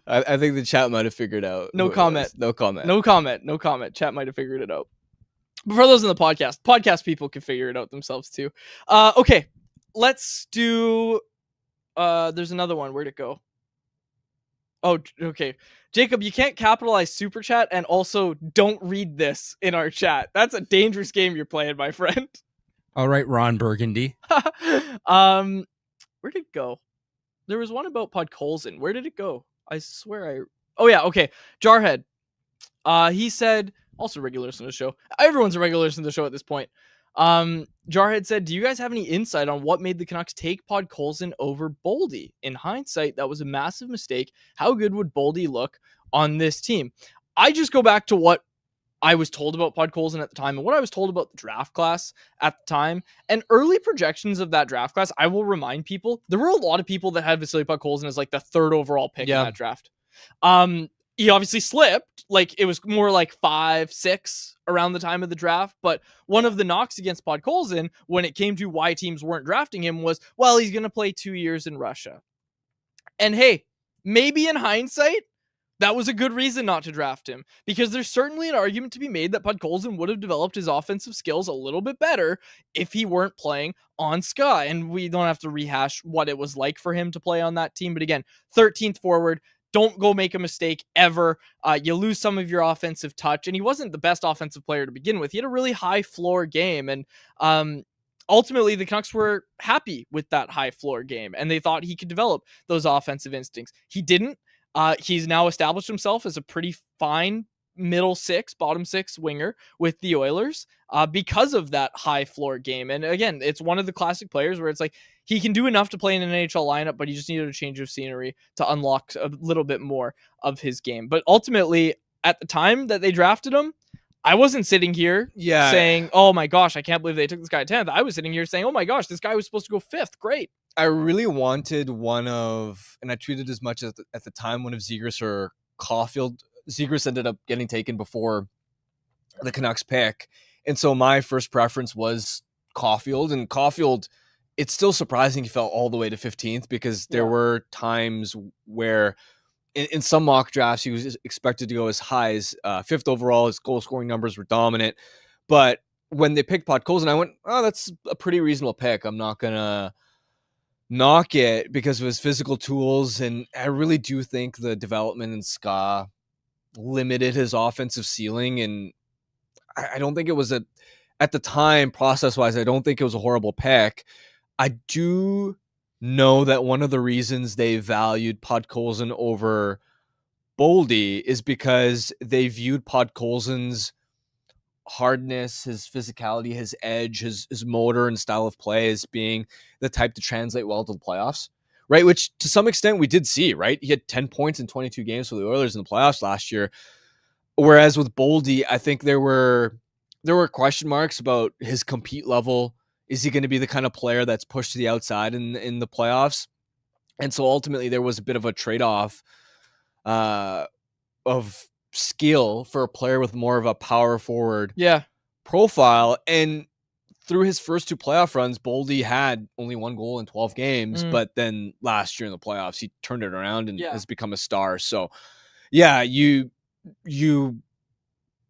I think the chat might have figured out. No comment. No comment. Chat might have figured it out. But for those in the podcast people can figure it out themselves too. Okay. Let's do there's another one. Where'd it go? Oh, okay. Jacob, you can't capitalize super chat and also don't read this in our chat. That's a dangerous game you're playing, my friend. All right, Ron Burgundy. Where'd it go? There was one about Podkolzin. Where did it go? I swear Oh yeah, okay. Jarhead. He said, also regular listener to the show. Everyone's a regular listener to the show at this point. Jarhead said, do you guys have any insight on what made the Canucks take Podkolzin over Boldy? In hindsight, that was a massive mistake. How good would Boldy look on this team? I just go back to what I was told about Podkolzin at the time and what I was told about the draft class at the time and early projections of that draft class. I will remind people, there were a lot of people that had Vasily Podkolzin as like the 3rd overall pick in that draft. He obviously slipped. Like it was more like 5, 6 around the time of the draft. But one of the knocks against Podkolzin when it came to why teams weren't drafting him was, well, he's going to play 2 years in Russia. And hey, maybe in hindsight, that was a good reason not to draft him, because there's certainly an argument to be made that Podkolzin would have developed his offensive skills a little bit better if he weren't playing on Ska. And we don't have to rehash what it was like for him to play on that team. But again, 13th forward, don't go make a mistake ever. You lose some of your offensive touch. And he wasn't the best offensive player to begin with. He had a really high floor game. And ultimately, the Canucks were happy with that high floor game. And they thought he could develop those offensive instincts. He didn't. He's now established himself as a pretty fine middle 6, bottom 6 winger with the Oilers because of that high floor game. And again, it's one of the classic players where it's like he can do enough to play in an NHL lineup, but he just needed a change of scenery to unlock a little bit more of his game. But ultimately, at the time that they drafted him, I wasn't sitting here saying, oh my gosh, I can't believe they took this guy at 10th. I was sitting here saying, oh my gosh, this guy was supposed to go 5th. Great. I really wanted one of, and I tweeted as much as at the time, one of Zegras or Caulfield. Zegras ended up getting taken before the Canucks pick. And so my first preference was Caulfield. And Caulfield, it's still surprising he fell all the way to 15th because there were times where in some mock drafts, he was expected to go as high as 5th overall. His goal scoring numbers were dominant. But when they picked Podkolzin, I went, oh, that's a pretty reasonable pick. I'm not going to knock it because of his physical tools. And I really do think the development in Ska limited his offensive ceiling. And I don't think it was at the time, process-wise, I don't think it was a horrible pick. I do know that one of the reasons they valued Podkolzin over Boldy is because they viewed Podkolzin's hardness, his physicality, his edge, his motor and style of play as being the type to translate well to the playoffs, right? Which to some extent we did see, right? He had 10 points in 22 games for the Oilers in the playoffs last year. Whereas with Boldy, I think there were question marks about his compete level. Is he going to be the kind of player that's pushed to the outside in the playoffs? And so ultimately there was a bit of a trade-off of skill for a player with more of a power forward profile. And through his first 2 playoff runs, Boldy had only 1 goal in 12 games, but then last year in the playoffs, he turned it around and has become a star. So yeah, you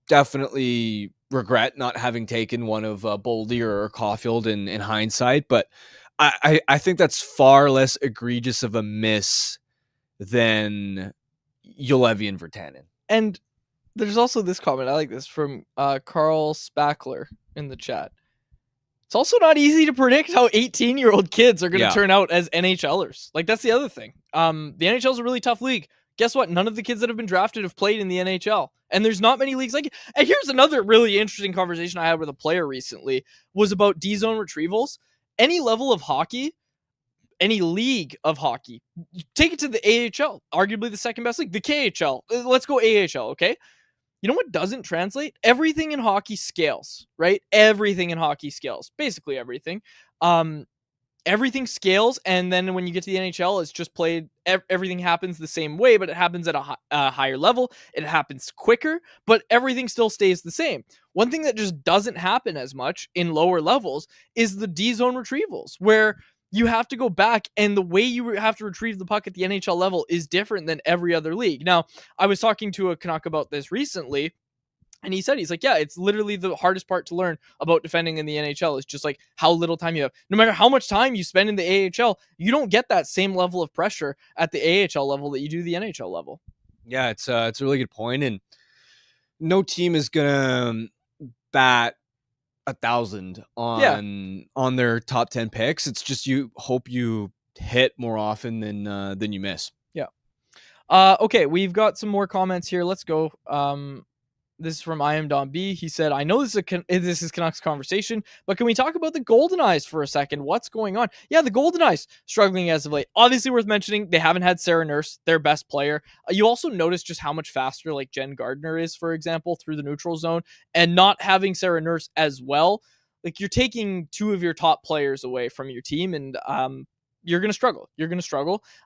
definitely regret not having taken one of Boldy or Caulfield in hindsight, but I think that's far less egregious of a miss than Julevi and Virtanen. And there's also this comment, I like this, from Carl Spackler in the chat. It's also not easy to predict how 18-year-old kids are going to turn out as NHLers. Like, that's the other thing. The NHL is a really tough league. Guess what? None of the kids that have been drafted have played in the NHL. And there's not many leagues like it. And here's another really interesting conversation I had with a player recently was about D-zone retrievals. Any level of hockey, any league of hockey, take it to the AHL, arguably the second best league, the KHL. Let's go AHL, okay? You know what doesn't translate? Everything in hockey scales, right? Everything in hockey scales. Basically everything. Everything scales, and then when you get to the NHL, it's just played. Everything happens the same way, but it happens at a higher level. It happens quicker, but everything still stays the same. One thing that just doesn't happen as much in lower levels is the D-zone retrievals, where you have to go back, and the way you have to retrieve the puck at the NHL level is different than every other league. Now, I was talking to a Canuck about this recently, and he said, he's like, yeah, it's literally the hardest part to learn about defending in the NHL is just like how little time you have. No matter how much time you spend in the AHL, you don't get that same level of pressure at the AHL level that you do the NHL level. Yeah, it's a really good point. And no team is going to bat 1,000 on their top 10 picks. It's just you hope you hit more often than you miss. Yeah. Okay, we've got some more comments here. Let's go. This is from I am Don B. He said, I know this is Canucks Conversation, but can we talk about the Golden Eyes for a second? What's going on? Yeah, the Golden Eyes struggling as of late. Obviously worth mentioning, they haven't had Sarah Nurse, their best player. You also notice just how much faster like Jen Gardner is, for example, through the neutral zone, and not having Sarah Nurse as well. Like, you're taking two of your top players away from your team, and you're going to struggle.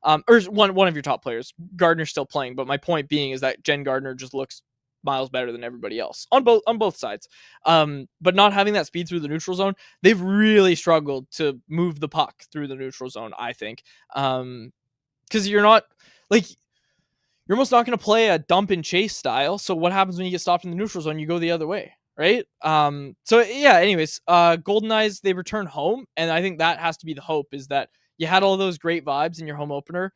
Or one of your top players. Gardner's still playing, but my point being is that Jen Gardner just looks miles better than everybody else on both sides. But not having that speed through the neutral zone, they've really struggled to move the puck through the neutral zone, I think. Because you're almost not going to play a dump and chase style. So what happens when you get stopped in the neutral zone? You go the other way, right? So yeah, anyways, Golden Eyes, they return home, and I think that has to be the hope, is that you had all those great vibes in your home opener.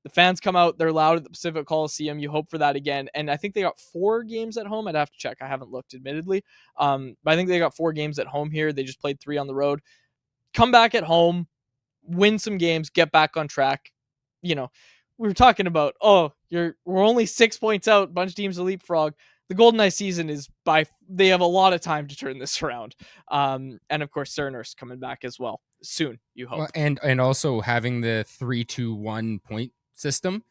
The fans come out, they're loud at the Pacific Coliseum. You hope for that again. And I think they got 4 games at home. I'd have to check. I haven't looked, admittedly. But I think they got 4 games at home here. They just played 3 on the road. Come back at home, win some games, get back on track. We were talking about, we're only 6 points out. Bunch of teams to leapfrog. The Golden Eye season they have a lot of time to turn this around. And of course, Sarah Nurse coming back as well soon, you hope. Well, and also having the 3-2-1 point system.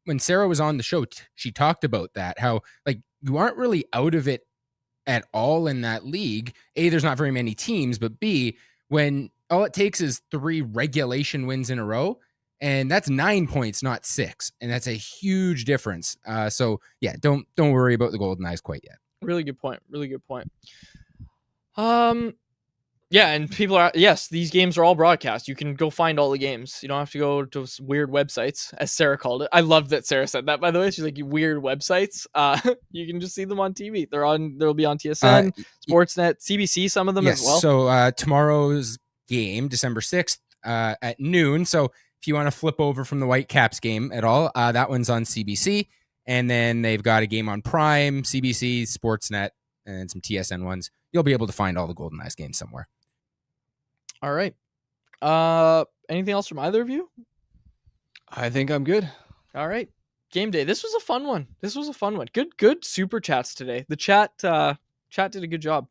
When Sarah was on the show, she talked about that, how like you aren't really out of it at all in that league. A, there's not very many teams, but B, when all it takes is 3 regulation wins in a row, and that's 9 points, not 6, and that's a huge difference. So yeah, don't worry about the Golden Eyes quite yet. Really good point. Yeah, and these games are all broadcast. You can go find all the games. You don't have to go to weird websites, as Sarah called it. I love that Sarah said that, by the way. She's like, weird websites. You can just see them on TV. They'll be on TSN, Sportsnet, CBC, some of them as well. So tomorrow's game, December 6th at noon. So if you want to flip over from the Whitecaps game at all, that one's on CBC. And then they've got a game on Prime, CBC, Sportsnet, and some TSN ones. You'll be able to find all the Golden Eyes games somewhere. All right. Anything else from either of you? I think I'm good. All right. Game day. This was a fun one. Good super chats today. The chat did a good job.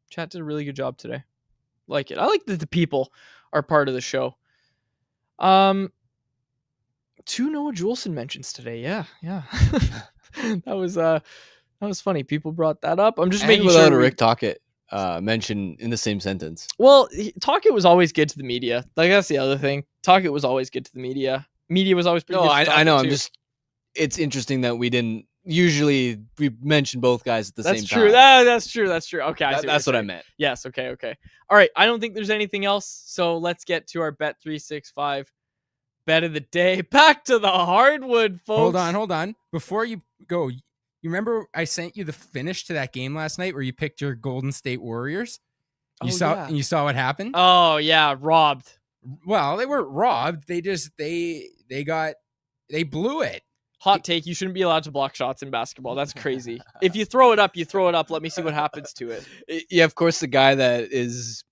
Chat did a really good job today. Like it. I like that the people are part of the show. 2 Noah Juleson mentions today. Yeah. That was funny. People brought that up. I'm just making without sure a Rick Tocchet mention in the same sentence. Well, Tocchet was always good to the media. Like, that's the other thing. Tocchet was always good to the media. Media was always pretty good. I know. It's interesting that we didn't. Usually we mention both guys at the same time. That's true. Okay, that's what I meant. Yes. Okay. All right. I don't think there's anything else. So let's get to our Bet365 bet of the day. Back to the hardwood, folks. Hold on. Before you go, you remember I sent you the finish to that game last night where you picked your Golden State Warriors? You saw what happened? Oh yeah, robbed. Well, they weren't robbed. They just they blew it. Hot take, you shouldn't be allowed to block shots in basketball. That's crazy. If you throw it up, you throw it up. Let me see what happens to it. Yeah, of course the guy that is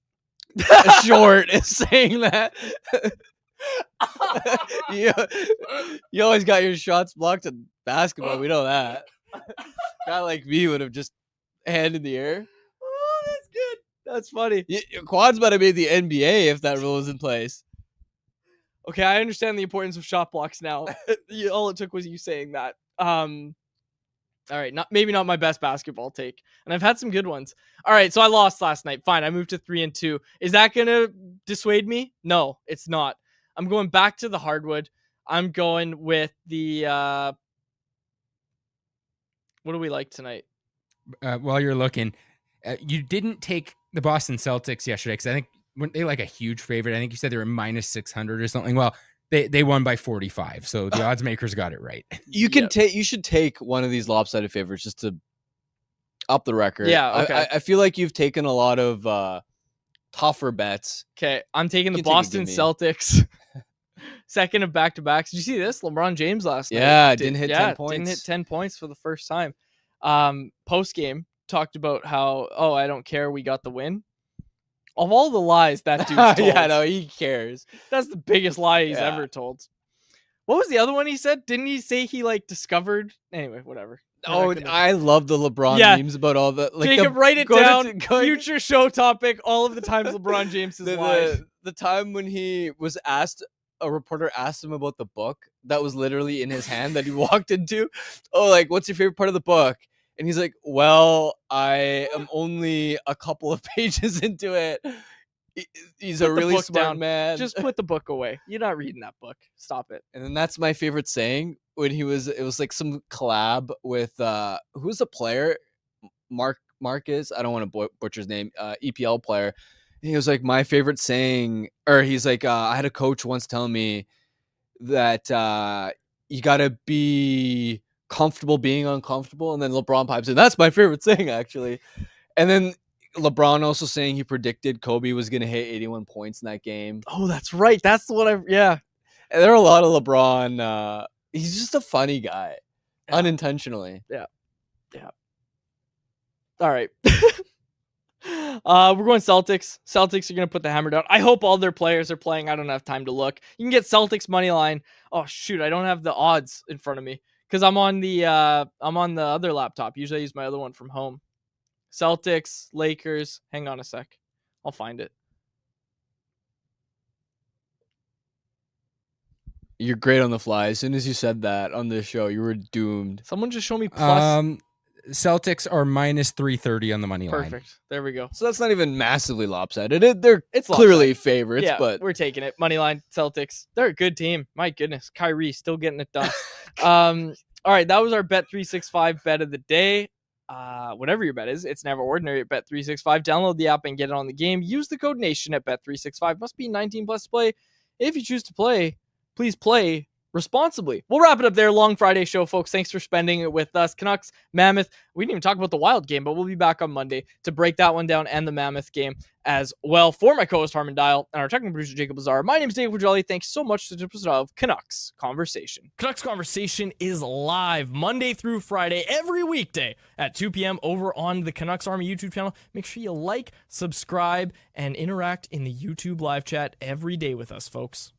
short is saying that. You always got your shots blocked in basketball. We know that. A guy like me would have just hand in the air. Oh, that's good. That's funny. Quads might have made the NBA if that rule was in place. Okay, I understand the importance of shot blocks now. All it took was you saying that. All right, maybe not my best basketball take, and I've had some good ones. All right, so I lost last night. Fine, I moved to 3-2. Is that gonna dissuade me? No, it's not. I'm going back to the hardwood. I'm going with the. What do we like tonight? While you're looking, you didn't take the Boston Celtics yesterday because I think weren't they like a huge favorite? I think you said they were minus 600 or something. Well, they won by 45, so the odds makers got it right. You should take one of these lopsided favorites just to up the record. Yeah, okay. I feel like you've taken a lot of tougher bets. Okay, I'm taking the Boston Celtics. Second of back-to-backs. Did you see this? LeBron James last night. Yeah, didn't hit 10 points. Didn't hit 10 points for the first time. Post-game, talked about how, I don't care, we got the win. Of all the lies that dude told. Yeah, no, he cares. That's the biggest lie he's ever told. What was the other one he said? Didn't he say he, discovered? Anyway, whatever. Oh, I love the LeBron memes about all the Jacob, write it down. Future show topic. All of the times LeBron James has lied. The time when he was asked, a reporter asked him about the book that was literally in his hand that he walked into. Oh, like, what's your favorite part of the book? And he's like, well, I am only a couple of pages into it. He's a really smart man. Just put the book away. You're not reading that book. Stop it. And then that's my favorite saying when it was like some collab with who's the player? Marcus. I don't want to butcher his name. EPL player. And he was like, my favorite saying, or he's like, I had a coach once telling me that you gotta be comfortable being uncomfortable. And then LeBron pipes in, that's my favorite saying, actually. And then LeBron also saying he predicted Kobe was gonna hit 81 points in that game. Oh, that's right. That's what And there are a lot of LeBron. He's just a funny guy, unintentionally. Yeah. All right. We're going Celtics. Celtics are going to put the hammer down. I hope all their players are playing. I don't have time to look. You can get Celtics money line. Oh shoot, I don't have the odds in front of me because I'm on the other laptop. Usually I use my other one from home. Celtics, Lakers. Hang on a sec. I'll find it. You're great on the fly. As soon as you said that on this show, you were doomed. Someone just show me plus. Celtics are minus 330 on the money line. Perfect. There we go. So that's not even massively lopsided. It's clearly favorites, but we're taking it. Money line, Celtics. They're a good team. My goodness. Kyrie still getting it done. All right. That was our Bet365 bet of the day. Whatever your bet is, it's never ordinary at Bet365. Download the app and get it on the game. Use the code NATION at Bet365. Must be 19 plus to play. If you choose to play, please play responsibly. We'll wrap it up there. Long Friday show, folks. Thanks for spending it with us. Canucks, Mammoth. We didn't even talk about the Wild game, but we'll be back on Monday to break that one down and the Mammoth game as well. For my co-host Harmon Dial and our technical producer Jacob Lazar, my name is Dave Quadrelli. Thanks so much to the episode of Canucks Conversation. Canucks Conversation is live Monday through Friday, every weekday at 2 p.m. over on the Canucks Army YouTube channel. Make sure you like, subscribe, and interact in the YouTube live chat every day with us, folks.